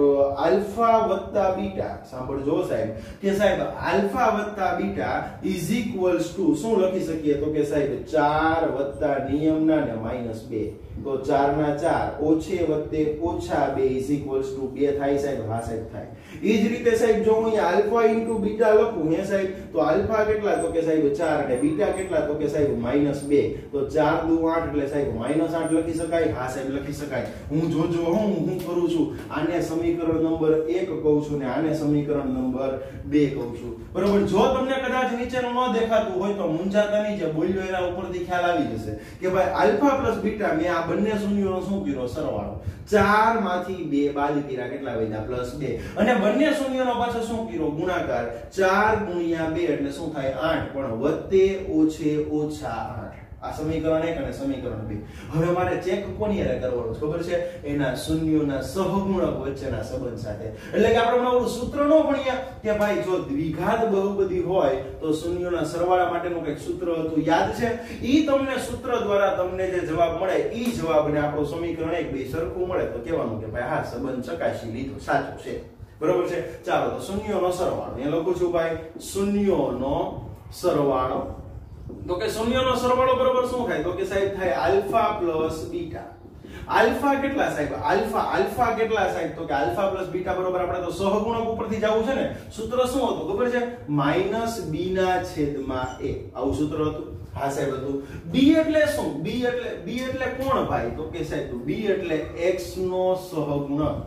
આલ્ફા વત્તા બીટા, સાંભળજો સાહેબ, કે સાહેબ આલ્ફા વત્તા બીટા ઇઝ ઇક્વલ્સ ટુ શું લખી શકીએ? તો કે સાહેબ 4 વત્તા નિયમના ને -2. તો 4 ના 4 ઓછે વત્તે ઓછા 2 ઇઝ ઇક્વલ્સ ટુ 2 થાય સાહેબ? હા સાહેબ, થાય. એ જ રીતે સાહેબ જો હું આલ્ફા ઇન્ટુ બીટા લખું હે સાહેબ, તો આલ્ફા કેટલા? તો કે સાહેબ 4, અને બીટા કેટલા? તો કે સાહેબ -2. તો 4 દુ 8 એટલે સાહેબ -8 લખી શકાય? હા સાહેબ, લખી શકાય. હું જોજો હું કરું છું, આને સમીકરણ નંબર 1 કહું છું ને આને સમીકરણ નંબર 2 કહું છું, બરોબર? જો તમને કદાચ નીચેનું ન દેખાતું હોય તો મૂંઝાતા નહીં, જે બોલ્યો એના ઉપરથી ખ્યાલ આવી જશે કે ભાઈ આલ્ફા પ્લસ બીટા મેં આ બંને શૂન્યોનો શું કર્યો? સરવાળો. 4 માંથી 2 બાદ કર્યા, કેટલા વધ્યા? +2. અને બંને શૂન્યોનો પાછો શું કર્યો? ગુણાકાર. 4 × 2 એટલે શું થાય? 8, પણ વત્તે ઓછે ઓછા 8. આ સમીકરણ 1 અને સમીકરણ 2. હવે મારે ચેક કોની હારે કરવાનો છે ખબર છે? એના શૂન્યોના સહગુણક વચ્ચેના સંબંધ સાથે. એટલે કે આપણે ઓલું સૂત્ર નો ભણ્યા કે ભાઈ જો દ્વિઘાત બહુપદી હોય તો શૂન્યોના સરવાળા માટેનું કંઈક સૂત્ર હતું, યાદ છે? ઈ તમને સૂત્ર દ્વારા તમને જે જવાબ મળે ઈ જવાબને આપણું સમીકરણ 1 2 સરખું મળે તો કહેવાનું કે ભાઈ હા સંબંધ ચકાસી લીધો, સાચું છે. બરોબર છે. ચાલો તો શૂન્યોનો સરવાળો અહીંયા લખું છું ભાઈ શૂન્યોનો સરવાળો. તો કે શૂન્યોનો સરવાળો બરોબર શું થાય? તો કે સાહેબ થાય આલ્ફા પ્લસ બીટા. આલ્ફા કેટલા સાહેબ? આલ્ફા કેટલા સાહેબ? તો કે આલ્ફા પ્લસ બીટા બરોબર આપણે તો સહગુણક ઉપરથી જવું છે ને. સૂત્ર શું હતું ખબર છે? -b ના છેદમાં a. આવું સૂત્ર હતું. હા સાહેબ હતું. b એટલે શું? b એટલે કોણ ભાઈ? તો કે સાહેબ b એટલે x નો સહગુણક.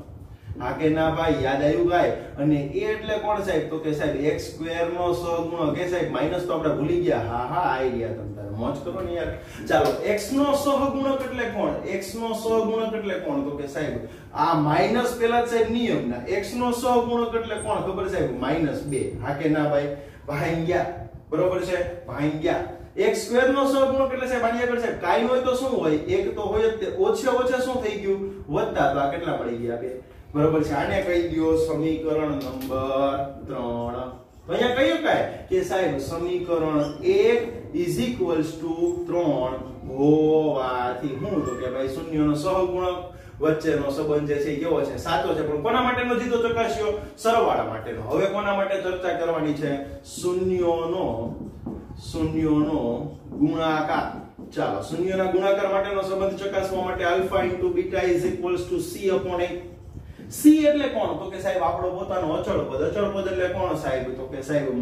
હા કે ના ભાઈ? યાદ આવ્યું ભાઈ? અને a એટલે કોણ સાહેબ? તો કે સાહેબ x² નો સહગુણક. કે સાહેબ માઈનસ તો આપણે ભૂલી ગયા. હા આઈડિયા તમ તારે મોજ કરો ને યાર. ચાલો x નો સહગુણક એટલે કોણ? x નો સહગુણક એટલે કોણ? તો કે સાહેબ આ માઈનસ પેલા સાહેબ નિયમના x નો સહગુણક એટલે કોણ ખબર સાહેબ? -2. હા કે ના ભાઈ? ભાંગ્યા. બરોબર છે? ભાંગ્યા x² નો સહગુણક એટલે સાહેબ આની આગળ સાહેબ કાઈ હોય તો શું હોય? એક તો હોય જ. ઓછે ઓછા શું થઈ ગયું? વત્તા. તો આ કેટલા પડી ગયા? 2. બરોબર છે. આને કહી દો સમીકરણ નંબર 3. તો અહીંયા કયું કાય કે સાહેબ સમીકરણ 1 = 3 હોવાથી હું તો કે ભાઈ શૂન્યનો સહગુણક વચ્ચેનો સંબંધ જે છે કેવો છે? સાચો છે. પણ કોના માટેનો જીતો ચકાસ્યો? સરવાળા માટેનો. હવે કોના માટે ચર્ચા કરવાની છે? શૂન્યોનો ગુણાકાર. ચાલો શૂન્યના ગુણાકાર માટેનો સંબંધ ચકાસવા માટે આલ્ફા * બીટા = c/a. c એટલે કોણ? તો કે સાહેબ આપણો પોતાનો અચળ પદ. અચળ પદ એટલે કોણ સાહેબ? તો કે સાહેબ -8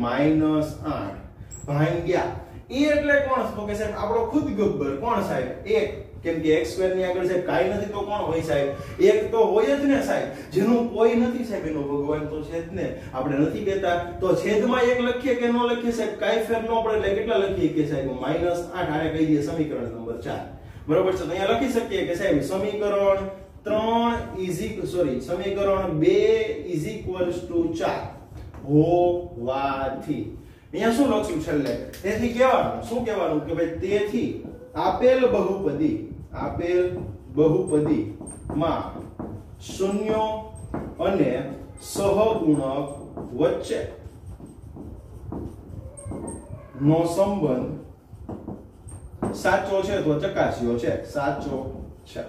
ભાંગ્યા a એટલે કોણ? તો કે સાહેબ આપણો ખુદ ગબ્બર. કોણ સાહેબ? 1. કેમ કે x² ની આગળ સાહેબ કાઈ નથી તો કોણ હોય સાહેબ? 1 તો હોય જ ને સાહેબ. જેનું કોઈ નથી સાહેબ એનો ભગવાન તો છે જ ને. આપણે નથી કહેતા તો છેદમાં 1 લખીએ કે ન લખીએ સાહેબ? કાઈ ફેર ન પડે એટલે કેટલા લખીએ કે સાહેબ -8. આને કહી દઈએ સમીકરણ નંબર 4. બરોબર છે. તો અહીંયા લખી શકીએ કે સાહેબ સમીકરણ 2 = 4 હોવાથી અહીંયા શું લખ્યું છેલ્લે? તેથી કહેવાનું શું કહેવાનું કે ભાઈ તેથી આપેલ બહુપદી માં શૂન્યો અને સહગુણક વચ્ચે નો સંબંધ સાચો છે તો ચકાસ્યો છે. સાચો છે.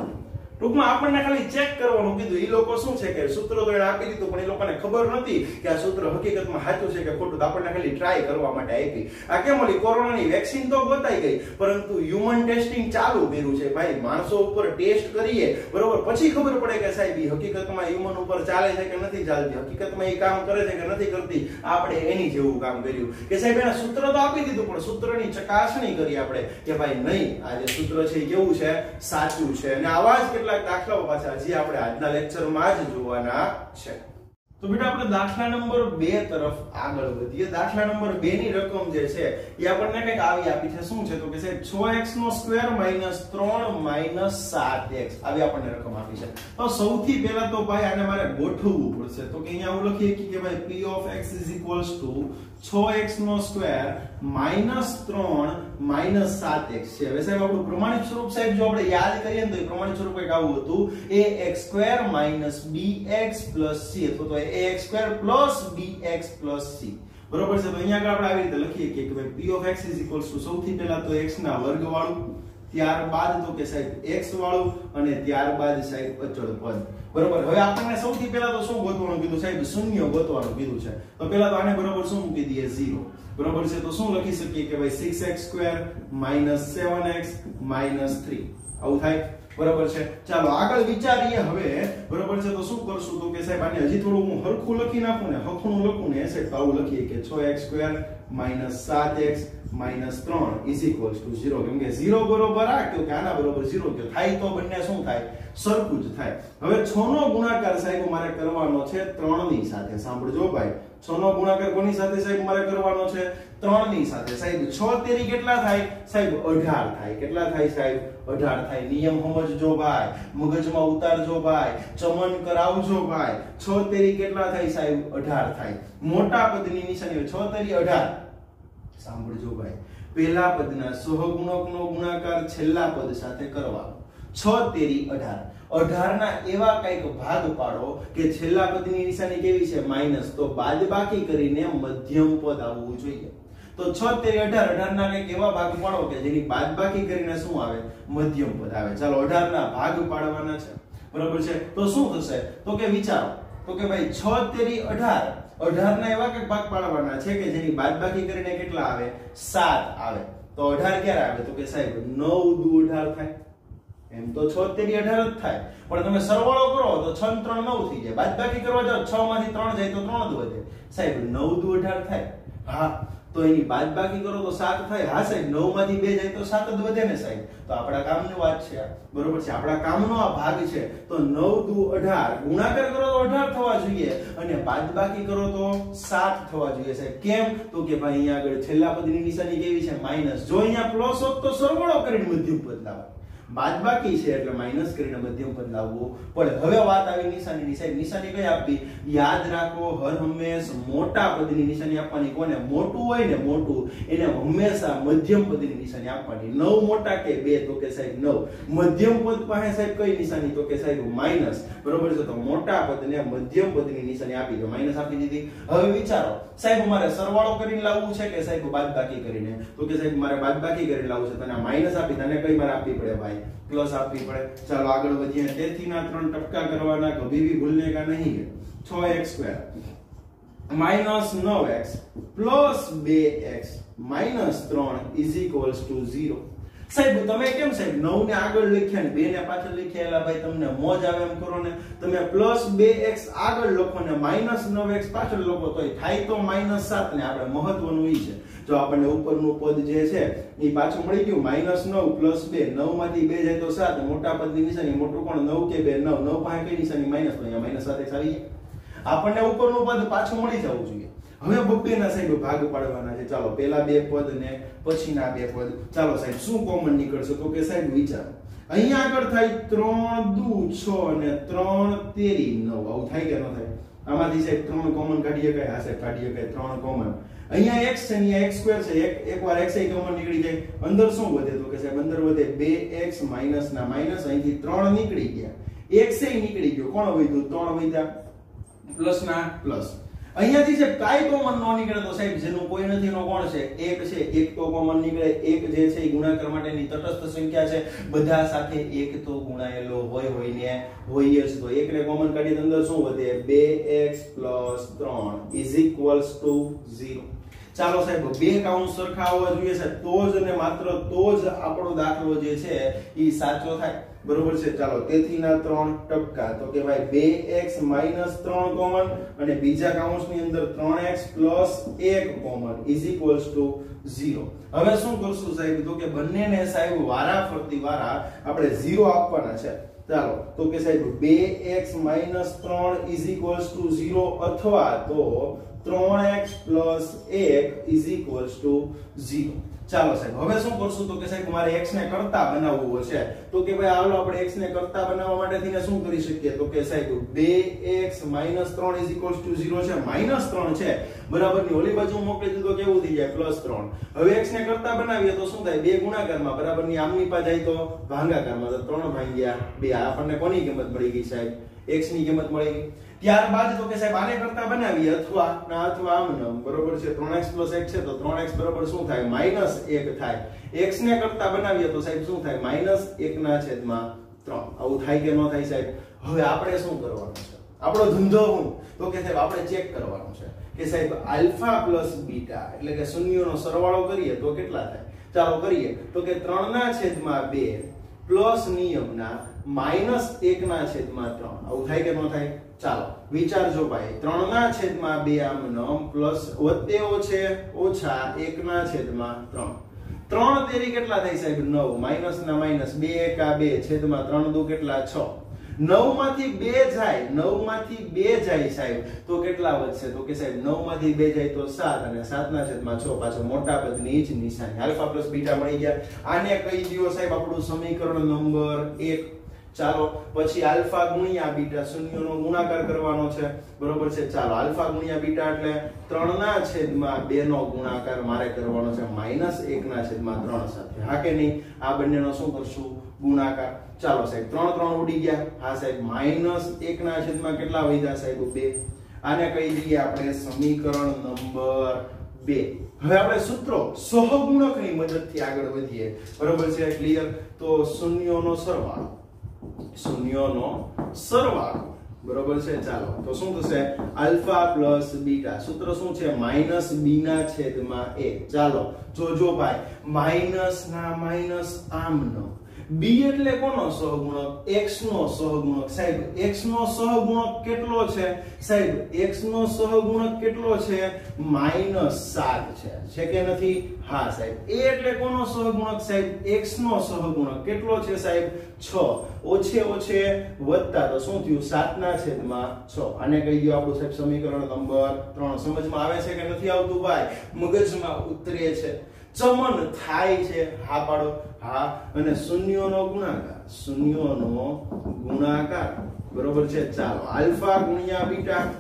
ટૂંકમાં આપણને ખાલી ચેક કરવાનું કીધું. ઈ લોકો શું છે કે સૂત્ર તો એને આપી દીધું પણ એ લોકોને ખબર નથી કે આ સૂત્ર હકીકતમાં સાચું છે કે ખોટું. આપણને ખાલી ટ્રાય કરવા માટે આપી. આ કેમ ઓલી કોરોનાની વેક્સિન તો ગોતાઈ ગઈ પરંતુ હ્યુમન ટેસ્ટિંગ ચાલુ કર્યું છે ભાઈ. માણસો ઉપર ટેસ્ટ કરીએ બરોબર પછી ખબર પડે કે સાહેબ ઈ હકીકતમાં હ્યુમન ઉપર ચાલે છે કે નથી ચાલતી. હકીકતમાં એ કામ કરે છે કે નથી કરતી. આપણે એની જેવું કામ કર્યું કે સાહેબ એના સૂત્ર તો આપી દીધું પણ સૂત્રની ચકાસણી કરી આપણે કે ભાઈ નહીં આ જે સૂત્ર છે એ કેવું છે? સાચું છે. અને આવા જ દાખલાઓ પાછા હજી આપણે આજના લેક્ચરમાં જ જોવાના છે. તો બેટા આપણે દાખલા નંબર 2 તરફ આગળ વધીએ. દાખલા નંબર 2 ની રકમ જે છે એ આપણને કંઈક આવી આપી છે. શું છે? તો કે સાહેબ 6x² - 3 - 7x આવી આપણને રકમ આપી છે. તો સૌથી પહેલા તો ભાઈ આને મારે ગોઠવવું પડશે. તો કે અહીંયા આવું લખીએ કે ભાઈ p of x = 6x² - 3 - 7x છે. હવે સાહેબ આપણું પ્રમાણિત સ્વરૂપ સાહેબ જો આપણે યાદ કરીએ ને તો એ પ્રમાણિત સ્વરૂપ કંઈક આવું હતું ax² - bx + c અથવા તો ax² + bx + c. બરોબર છે. તો અહીંયા આગળ આપણે આવી રીતે લખીએ કે ભાઈ p of x = સૌથી પહેલા તો x ના વર્ગ વાળું, ત્યારબાદ તો કે સાહેબ x વાળું અને ત્યારબાદ સાહેબ અચળ પદ. બરોબર. હવે આપણને સૌથી પહેલા તો શું ગોતવાનું કીધું સાહેબ? શૂન્ય ગોતવાનું કીધું છે. તો પહેલા તો આને બરોબર શું મૂકી દઈએ? 0. બરોબર છે. તો શું લખી શકીએ કે ભાઈ 6x² - 7x - 3 આવું થાય. બરોબર છે. ચાલો આગળ વિચારીએ હવે. બરોબર છે. તો શું કરશું? તો કે સાહેબ આને હજી થોડું હું હરખું લખી નાખું ને હખણું લખું ને સાહેબ તો આવું લખીએ કે 6x² - 7x - 3 = 0. કેમ કે 0 બરોબર આ કે આના બરોબર 0 કે થાય તો બંને શું થાય? સરખું જ થાય. હવે 6 નો ગુણાકાર સાહેબ મારે કરવાનો છે 3 ની સાથે. સાંભળજો ભાઈ 6 નો ગુણાકાર કોની સાથે સાહેબ મારે કરવાનો છે? 3 ની સાથે. સાહેબ 6 તેરી કેટલા થાય? સાહેબ 18 થાય. કેટલા થાય સાહેબ? 18 થાય. નિયમ સમજજો ભાઈ, મગજમાં ઉતારજો ભાઈ, ચમન કરાવજો ભાઈ. 6 તેરી કેટલા થાય સાહેબ? 18 થાય. મોટા પદની નિશાની 6 તેરી 18. સાંભળજો ભાઈ, પહેલા પદના સહગુણકનો ગુણાકાર છેલ્લા પદ સાથે કરવાનો. 6 તેરી 18. 18 ના એવા કઈક ભાગ પાડો કે છેલ્લા પદની નિશાની કેવી છે? માઈનસ. તો બાદબાકી કરીને મધ્યમ પદ આવવું જોઈએ. તો 6 તેરી 18. 18 ના કઈક એવા ભાગ પાડો કે જેની બાદબાકી કરીને શું આવે? મધ્યમ પદ આવે. ચાલો 18 ના ભાગ પાડવાના છે. બરોબર છે. તો શું થશે? તો કે વિચારો તો કે ભાઈ 6 તેરી 18, 18 ના એવા કઈ ભાગ પાડવાના છે કે જેની બાદબાકી કરીને કેટલા આવે 7 આવે, તો 18 ક્યારે આવે તો કે સાહેબ 9 દુ 18 થાય, એમ તો 6 તેરી 18 જ થાય, પણ તમે સરવાળો કરો તો 6 ને 3 9 થઈ જાય, બાદબાકી કરવા જાવ 6 માંથી 3 જાય તો 3 જ વધે, સાહેબ 9 દુ 18 થાય, હા તો એની બાદબાકી કરો તો 7 થાય, હા સાહેબ 9 માંથી 2 જાય તો 7 જ વધે ને સાહેબ, તો આપણા કામની વાત છે બરોબર છે, આપણા કામનો આ ભાગ છે, તો 9 દુ 18 ગુણાકાર કરો તો 18 થવા જોઈએ અને બાદબાકી કરો તો 7 થવા જોઈએ સાહેબ, કેમ તો કે ભાઈ અહીંયા આગળ છેલ્લા પદની નિશાની કેવી છે માઈનસ, જો અહીંયા પ્લસ હોત તો સરવાળો કરીને મધ્યમ પદ લાવો, બાદબાકી છે એટલે માઈનસ કરીને મધ્યમ પદ લાવવું પડે। હવે વાત આવી નિશાનીની, સાહેબ નિશાની કઈ આપવી, યાદ રાખો હર હંમેશ મોટા પદની નિશાની આપવાની, કોને મોટું હોય ને મોટું એને હંમેશા મધ્યમ પદની નિશાની આપવાની, 9 મોટા કે 2 તો કે સાહેબ 9, મધ્યમ પદ પાસે સાહેબ કઈ નિશાની તો કે સાહેબ માઈનસ, બરોબર છે, તો મોટા પદને મધ્યમ પદની નિશાની આપી દો, માઈનસ આપી દીધી। હવે વિચારો સાહેબ મારે સરવાળો કરીને લાવવું છે કે સાહેબ બાદબાકી કરીને, તો કે સાહેબ મારે બાદબાકી કરીને લાવવું છે, તને માઈનસ આપી, તને કઈ મારે આપવી પડે ભાઈ प्लस આપવી પડે। ચાલો આગળ વધીએ, તેથી ના 3 ટપકા કરવાના, કભી भी भूलने का नहीं है, 6x² minus 9x plus 2x minus 3 is equals to 0। સાહેબ તમે કેમ સાહેબ 9 ને આગળ લખ્યા ને 2 ને પાછળ લખ્યા, ભાઈ તમને મોજ આવે એમ કરો ને, તમે પ્લસ 2x આગળ લખો ને માઈનસ 9x પાછળ લખો તોય થાય તો માઈનસ 7 ને આપણે મહત્વનું ઈ છે, જો આપણને ઉપરનું પદ જે છે ઈ પાછું મળી ગયું માઈનસ 9 પ્લસ 2, 9 માંથી 2 જાય તો 7, મોટા પદની નિશાની મોટું કોણ 9 કે 2, 9 9 પાસે કઈ નિશાની માઈનસ, તો અહીંયા માઈનસ 7x આવી જાય, આપણને ઉપરનું પદ પાછું મળી જવું જોઈએ। હવે બબ્બેના સાહેબ ભાગ પાડવાના છે, ચાલો પહેલા બે પદ ને પછીના બે પદ, ચાલો સાહેબ શું કોમન નીકળશે તો કે સાહેબ વિચારો અહીંયા આગળ થાય 3 દુ 6 અને 3 તેરી 9, આવું થાય કે ન થાય, આમાંથી સાહેબ 3 કોમન કાઢીએ કઈ, હા સાહેબ કાઢીએ કઈ 3 કોમન, અહીંયા x છે અહીંયા x² છે, એકવાર x કોમન નીકળી જાય, અંદર શું વધે તો કે સાહેબ અંદર વધે 2x માઈનસ ના માઈનસ, અહીંથી 3 નીકળી ગયા, x નીકળી ગયો, કોણ વધ્યું 3 વધ્યા પ્લસ ના પ્લસ, અહીંયાથી છે કાઈ કોમન નો નીકળે તો સાહેબ જેનું કોઈ નથી નો કોણ છે 1 છે, 1 તો કોમન નીકળે, 1 જે છે એ ગુણાકાર માટેની તટસ્થ સંખ્યા છે, બધા સાથે 1 તો ગુણાયેલો હોય ને હોય જ, તો 1 ને કોમન કાઢીએ તો અંદર શું વધે 2x 3 ઇઝ ઇક્વલ્સ ટુ 0। ચાલો સાહેબ બે કાઉન્ટ સરખા હોવા જોઈએ સાહેબ, તો જ અને માત્ર તો જ આપણો દાખલો જે છે ઈ સાચો થાય, બરોબર છે। ચાલો તેથી ના 3 ટપકા, તો કે ભાઈ 2x 3 કોમન અને બીજા કાઉન્સની અંદર 3x 1 common is equals to 0। હવે શું કરશું સાહેબ તો કે બંનેને સાહેબ વારા ફરતી વારા આપણે 0 આપવાના છે, ચાલો તો કે સાહેબ 2x 3 ઇઝ ઇક્વલ્સ ટુ 0 અથવા તો 3x 1 ઇઝ ઇક્વલ્સ ટુ 0। ચાલો સાહેબ હવે શું કરશું તો કે સાહેબ મારે x ને કરતા બનાવવું છે, તો કે ભાઈ હાલો આપણે x ને કરતા બનાવવા માટે થઈને શું કરી શકીએ તો કે સાહેબ 2x 3 ઇઝ ઇક્વલ્સ ટુ 0 છે, -3 છે બરાબર ની ઓલી બાજુ મોકલી દીધો કેવું થઈ જાય +3। હવે x ને કરતા બનાવીએ તો શું થાય 2 ગુણાકારમાં બરાબર ની આમની પા જાય તો ભાગાકારમાં, તો 3 ભાગ્યા 2, આપણને કોની કિંમત મળી ગઈ સાહેબ x ની કિંમત મળી ગઈ। ત્યારબાદ તો કે સાહેબ આને કરતા બનાવીએ અથવા આમ બરોબર છે, 3x 1 છે તો 3x બરાબર શું થાય -1 થાય, x ને કરતા બનાવીએ તો સાહેબ શું થાય -1/3, આવું થાય કે ન થાય સાહેબ। હવે આપણે શું કરવાનું છે, આપણો ધંધો હું તો કે સાહેબ આપણે ચેક કરવાનું છે કે સાહેબ આલ્ફા પ્લસ બીટા એટલે કે શૂન્યોનો સરવાળો કરીએ તો કેટલા થાય, ચાલો કરીએ તો કે 3/2 પ્લસ નિયમના -1/3, આવું થાય કે ન થાય। ચાલો વિચારજો ભાઈ 3/2 આમ પ્લસ વધેવો છે ઓછા 1/3, 3 તેરી કેટલા થાય સાહેબ 9, માઈનસ ના માઈનસ 2 1 2 છેદમાં 3 દુ કેટલા 6, 9 માંથી 2 જાય, 9 માંથી 2 જાય સાહેબ તો કેટલા વધશે તો કે સાહેબ 9 માંથી 2 જાય તો 7 અને 7/6 પાછો મોટા પદની જ નિશાની આલ્ફા પ્લસ બીટા મળી ગયા। આને કહી દયો સાહેબ આપણું સમીકરણ નંબર 1। ચાલો પછી આલ્ફા ગુણ્યા બીટા શૂન્યનો ગુણાકાર કરવાનો છે, બરોબર છે। ચાલો આલ્ફા ગુણ્યા બીટા એટલે 3/2 નો ગુણાકાર મારે કરવાનો છે -1/3 સાથે, હા કે નહીં, આ બંનેનો શું કરશું ગુણાકાર। ચાલો સાહેબ 3 3 ઉડી ગયા, હા સાહેબ -1/3 કેટલા વધ્યા સાહેબ 2, આને કહી દઈએ આપણે સમીકરણ નંબર 2। હવે આપણે સૂત્રો સહગુણકની મદદથી આગળ વધીએ, બરોબર છે, ક્લિયર। તો શૂન્યોનો સરવાળો બરોબર છે ચાલો તો શું થશે આલ્ફા પ્લસ બીટા સૂત્ર શું છે માઈનસ બી ના છેદમાં a ચાલો જોજો ભાઈ માઈનસ ના માઈનસ આમનો b એટલે કોનો સહગુણક x નો સહગુણક સાહેબ x નો સહગુણક કેટલો છે સાહેબ x નો સહગુણક કેટલો છે -7 છે કે નથી હા સાહેબ a એટલે કોનો સહગુણક સાહેબ x નો સહગુણક કેટલો છે સાહેબ 6 ઓછે ઓછે વત્તા તો શું થયું 7 ના છેદમાં 6 આને કહી દો આપણું સાહેબ સમીકરણ નંબર 3 સમજમાં આવે છે કે નથી આવતું ભાઈ મગજમાં ઉતરે છે ચમન થાય છે હા પાડો હા અને શૂન્યોનો ગુણાકાર બરોબર છે ચાલો આલ્ફા ગુણ્યા બીટા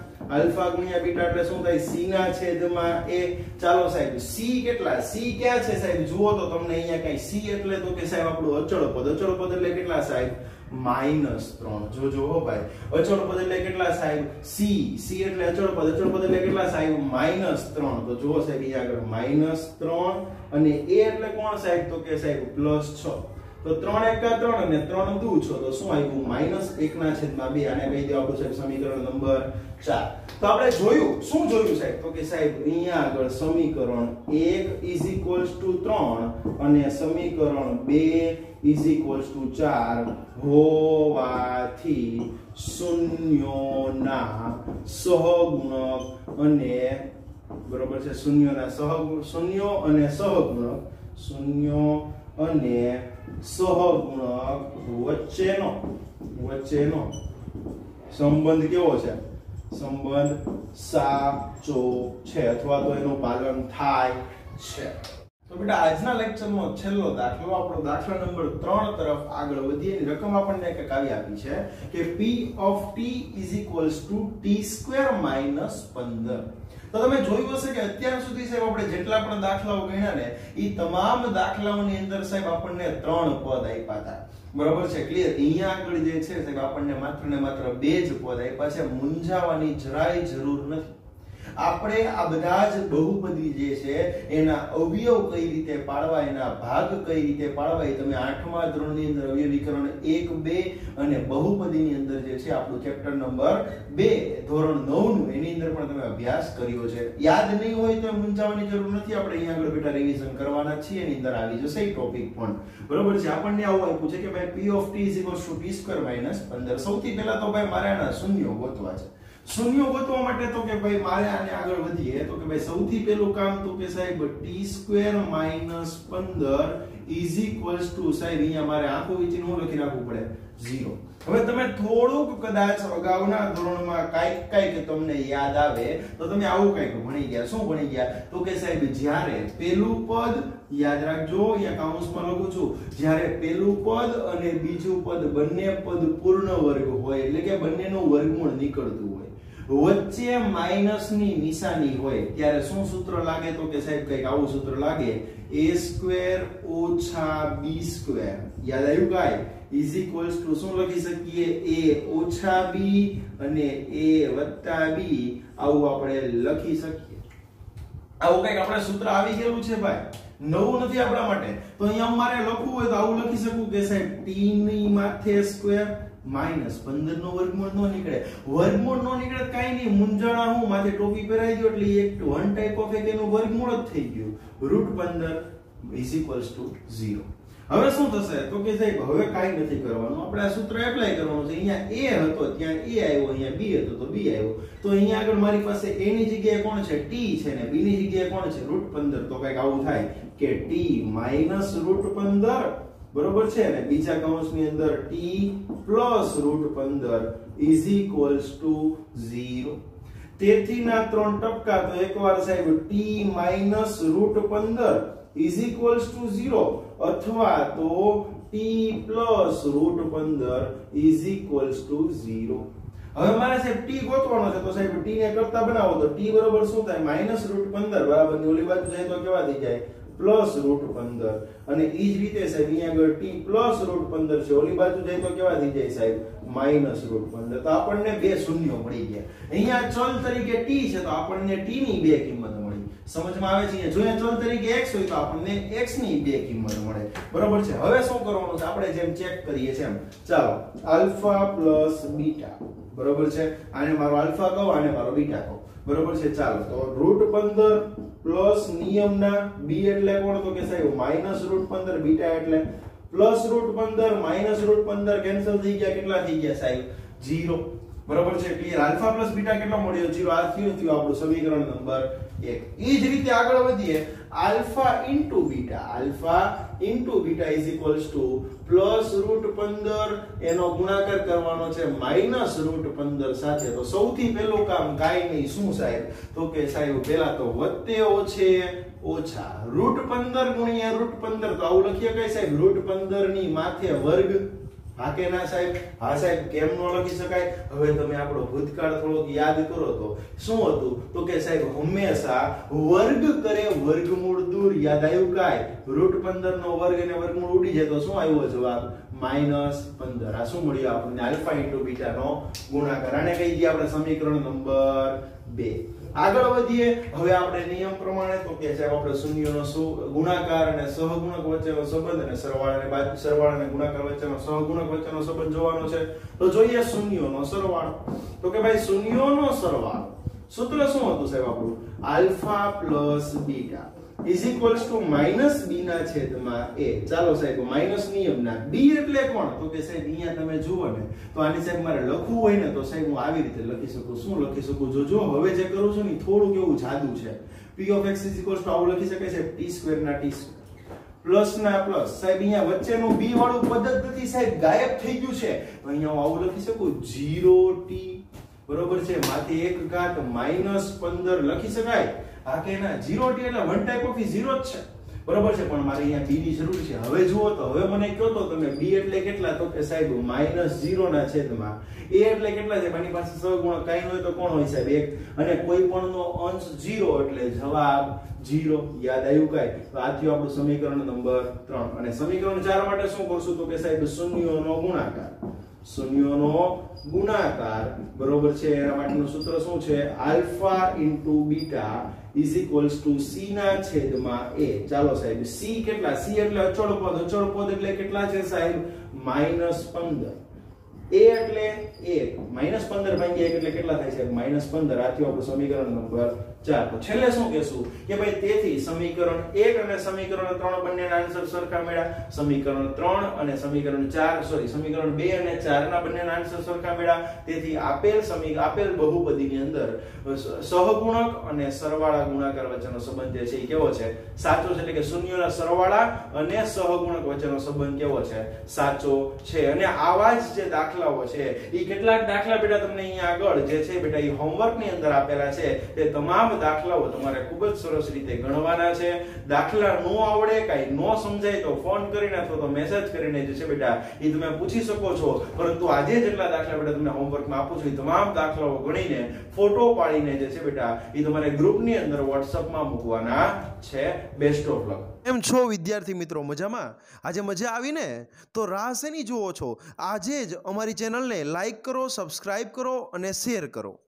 એટલે શું થાય c ના છેદમાં a ચાલો સાહેબ c કેટલા c ક્યાં છે સાહેબ જુઓ તો તમને અહીંયા કઈ c એટલે તો કે સાહેબ આપણું અચળ પદ એટલે કેટલા સાહેબ -3 જોજો હો ભાઈ અચળ પદ એટલે કેટલા સાહેબ c એટલે અચળ પદ એટલે કેટલા સાહેબ -3 તો જુઓ સાહેબ અહીંયા આગળ -3 અને a એટલે કોણ સાહેબ તો કે સાહેબ +6 તો 3 * 3 અને 3 * 2 6 તો શું આવ્યું -1/2 આને કહી દો આપણું સાહેબ સમીકરણ નંબર 4 તો આપણે જોયું શું જોયું સાહેબ તો કે સાહેબ અહીંયા આગળ સમીકરણ 1 3 અને સમીકરણ 2 4 હોવાથી શૂન્યોના સહગુણક અને બરોબર છે શૂન્યો અને સહગુણક વચ્ચેનો સંબંધ કેવો છે સંબંધ સાચો છે અથવા તો એનું પાલન થાય છે તો બેટા આજના લેક્ચરનો છેલ્લો દાખલો આપણો દાખલા નંબર 3 તરફ આગળ વધીએ એની રકમ આપણને એક આવી આપી છે કે p of t = t² - 15 તો તમે જોયું હશે કે અત્યાર સુધી સાહેબ આપણે જેટલા પણ દાખલાઓ ગણ્યા ને ઈ તમામ દાખલાઓની અંદર સાહેબ આપણને 3 પદ આપ્યા હતા બરોબર છે ક્લિયર અહીંયા આગળ જે છે સાહેબ આપણને માત્ર ને માત્ર 2 જ પદ આપ્યા છે મૂંઝાવાની જરાય જરૂર નથી આપણે આ બધા જ બહુપદી જે છે એના અવયવ કઈ રીતે પાડવા એના ભાગ કઈ રીતે પાડવા એ તમે 8મા ધોરણની અંદર અવયવીકરણ 1 2 અને બહુપદીની અંદર જે છે આપણું ચેપ્ટર નંબર 2 ધોરણ 9 નું એની અંદર પણ તમે અભ્યાસ કર્યો છે યાદ નહીં હોય તો મૂંઝાવાની જરૂર નથી આપણે અહીંયા આગળ બેટા રિવિઝન કરવાના છીએ એની અંદર આવી જશે એ ટોપિક પણ બરોબર છે આપણને આવું આપ્યું છે કે ભાઈ p of t = t² - 15 સૌથી પહેલા તો ભાઈ મારે આના શૂન્યો ગોતવા છે શૂન્યો ગોતવા માટે તો કે ભાઈ મારે આને આગળ વધીએ તો કે ભાઈ સૌથી પહેલું કામ તો કે સાહેબ t² - 15 સાહેબ અહીંયા મારે આખું વિચીને હું લખી રાખવું પડે 0 હવે તમે થોડુંક કદાચ અગાઉના ધોરણમાં કાઈક તમને યાદ આવે તો તમે આવું કાઈક ભણી ગયા શું ભણી ગયા તો કે સાહેબ જ્યારે પહેલું પદ યાદ રાખજો અહીંયા કૌંસમાં લખું છું જ્યારે પહેલું પદ અને બીજું પદ બંને પદ પૂર્ણ વર્ગ હોય એટલે કે બંનેનું વર્ગમૂળ નીકળતું હોય વચ્ચે માઈનસની નિશાની હોય ત્યારે શું સૂત્ર લાગે તો કે સાહેબ કંઈક આવું સૂત્ર લાગે a² - b² યાદ આવ્યું કાઈ શું લખી શકીએ a - b અને a + b આવું આપણે લખી શકીએ આવું કંઈક આપણે સૂત્ર આવી ગયેલું છે ભાઈ નવું નથી આપણા માટે તો અહીંયા અમારે લખવું હોય તો આવું લખી શકું કે સાહેબ t ની માથે સ્ક્વેર -15 નો વર્ગમૂળ નો નીકળે કાઈ નહીં મૂંઝાણા હું માથે ટોપી પહેરાઈ ગયો એટલે એક વન ટાઈપ ઓફ એક એનું વર્ગમૂળ જ થઈ ગયું √15 = 0 હવે શું થશે તો કે સાહેબ હવે કાઈ નથી કરવાનું આપણે આ સૂત્ર એપ્લાય કરવાનું છે અહીંયા a હતો ત્યાં a આવ્યો અહીંયા b હતો તો b આવ્યો તો અહીંયા આગળ મારી પાસે a ની જગ્યાએ કોણ છે t છે ને b ની જગ્યાએ કોણ છે √15 તો કઈક આવું થાય કે t - √15 બરોબર છે અને બીજા કૌંસની અંદર t + √15 = 0 તેથી ના 3 ટપકા તો એકવાર સાહેબ t - √15 = 0 અથવા તો t + √15 = 0 હવે મારે સાહેબ t ગોતવાનો છે તો સાહેબ t ને કરતા બનાવો તો t બરાબર શું થાય -√15 બરાબર ની ઓલી બાજુ જાય તો કેવા થઈ જાય +√15 અને ઈ જ રીતે સાહેબ અહીંયા આગળ t + √15 છે ઓલી બાજુ જાય તો કેવા થઈ જાય સાહેબ -√15 તો આપણને બે શૂન્યો મળી ગયા અહીંયા ચલ તરીકે t છે તો આપણને t ની બે કિંમત મળી સમજમાં આવે છે? જો અહીંયા ચલ તરીકે x હોય તો આપણને x ની બે કિંમત મળે, બરોબર છે? હવે શું કરવાનું છે? આપણે જેમ ચેક કરીએ છે એમ, ચાલો આલ્ફા પ્લસ બીટા, બરોબર છે? આને મારો આલ્ફા કહો, આને મારો બીટા કહો, બરોબર છે? ચાલો તો √15 પ્લસ નિયમના b એટલે કોણ? તો કે સાહેબ -√15, બીટા એટલે +√15 -√15 કેન્સલ થઈ ગયા, કેટલા થઈ ગયા સાહેબ? 0, બરોબર છે? ક્લિયર? આલ્ફા પ્લસ બીટા કેટલો મળ્યો? 0. આ થયું આપણું સમીકરણ નંબર 1. એ જ રીતે આગળ વધીએ, alpha into beta is equals to +√15 એનો ગુણાકાર કરવાનો છે -√15 સાથે. તો સૌથી પહેલું કામ કાઈ નહીં, શું સાહેબ? તો કે સાહેબ પહેલા તો વત્તે ઓછા √15 ગુણ્યા √15, તો આવું લખીએ કઈ સાહેબ? √15 ની માથે વર્ગ. હા કે ના સાહેબ? હા સાહેબ. કેમ ન લખી શકાય? હવે તમે આપણો ભૂતકાળ થોડોક યાદ કરો તો શું હતું? તો કે સાહેબ હંમેશા વર્ગ કરે વર્ગમૂળ દૂર. યાદ આવ્યું કાય? √15 નો વર્ગ અને વર્ગમૂળ ઉડી જાય તો શું આવ્યો જવાબ? -15. આ શું મળ્યું આપણને? આલ્ફા ઇન્ટુ બીટા નો ગુણાકાર. આને કહી દઈએ આપણે સમીકરણ નંબર 2. આગળ વધીએ હવે આપણે નિયમ પ્રમાણે, તો કે સાહેબ આપણે શૂન્યનો ગુણાકાર અને સહગુણક વચ્ચેનો સંબંધ અને સરવાળા અને ગુણાકાર વચ્ચેનો સહગુણક વચ્ચેનો સંબંધ જોવાનો છે. તો જોઈએ શૂન્યોનો સરવાળો. તો કે ભાઈ શૂન્યોનો સરવાળો સૂત્ર શું હતું સાહેબ આપણું? Alpha plus beta is equals to -b ના છેદમાં a. ચાલો સાહેબ માઈનસ નિયમના b એટલે કોણ? તો કે સાહેબ અહીંયા તમે જુઓ ને તો આની સાહેબ મારે લખવું હોય ને તો સાહેબ હું આવી રીતે લખી શકું. શું લખી શકું? જો હવે જે કરું છું ને થોડુંક એવું જાદુ છે. p of x is equals to આવું લખી શકાય છે t² ના t² પ્લસ ના પ્લસ. સાહેબ અહીંયા વચ્ચેનું b વાળું પદ જ નથી સાહેબ, ગાયબ થઈ ગયું છે. તો અહીંયા હું આવું લખી શકું 0t, બરોબર છે? માંથી એક ઘાત -15 લખી શકાય. હા કે ના? 0t એટલે વન ટાઈપ ઓફ 0 જ છે, બરોબર છે? પણ મારે અહીંયા b ની જરૂર છે. હવે જુઓ તો હવે મને કહો તો તમે b એટલે કેટલા? તો કે સાહેબ -0 ના છેદમાં a એટલે કેટલા છે? મારી પાસે સહગુણક કાઈ ન હોય તો કોણ હોય સાહેબ? 1. અને કોઈ પણ નો અંશ 0 એટલે જવાબ 0. યાદ આવ્યું કાઈ? તો આ થયું આપણું સમીકરણ નંબર 3. અને સમીકરણ 4 માટે શું કરશું? તો કે સાહેબ શૂન્યોનો ગુણાકાર, બરોબર છે? એના માટેનું સૂત્ર શું છે? Alpha into beta is equals to c ના છેદમાં a. ચાલો સાહેબ c કેટલા? c એટલે અચળ પદ એટલે કેટલા છે સાહેબ? -15. a એટલે 1 -15 ભાગ્યા 1 એટલે કેટલા થાય સાહેબ? -15. આ થયું આપણું સમીકરણ નંબર 4. તો છેલ્લે શું કહેશું કે ભાઈ તેથી સમીકરણ 1 અને સમીકરણ 3 બંનેના આન્સર સરખા મળ્યા. સમીકરણ 3 અને સમીકરણ 4 સમીકરણ 2 અને 4 ના બંનેના આન્સર સરખા મળ્યા. તેથી આપેલ બહુપદીની અંદર સહગુણક અને સરવાળા ગુણાકાર વચ્ચેનો સંબંધ જે છે એ કેવો છે? સાચો છે. એટલે કે શૂન્યના સરવાળા અને સહગુણક વચ્ચેનો સંબંધ કેવો છે? સાચો છે. અને આવા જ જે દાખલાઓ છે એ કેટલાક દાખલા બેટા તમને અહીંયા આગળ જે છે બેટા એ હોમવર્ક ની અંદર આપેલા છે. તે તમામ દાખલાઓ તમારે ખૂબ જ સરસ રીતે ગણવાના છે. દાખલા નો આવડે, કાઈ નો સમજાય તો ફોન કરીને અથવા તો મેસેજ કરીને જે છે બેટા એ તમે પૂછી શકો છો. પરંતુ આજે જેટલા દાખલા બેટા તમને હોમવર્કમાં આપું છું એ તમામ દાખલાઓ ગણીને ફોટો પાડીને જે છે બેટા એ તમારે ગ્રુપની અંદર WhatsAppમાં મૂકવાના છે. Best of luck. એમ છો વિદ્યાર્થી મિત્રો? મજામાં? આજે મજા આવી ને? તો રાહ શેની જુઓ છો? આજે જ અમારી ચેનલને લાઈક કરો, સબસ્ક્રાઇબ કરો અને શેર કરો.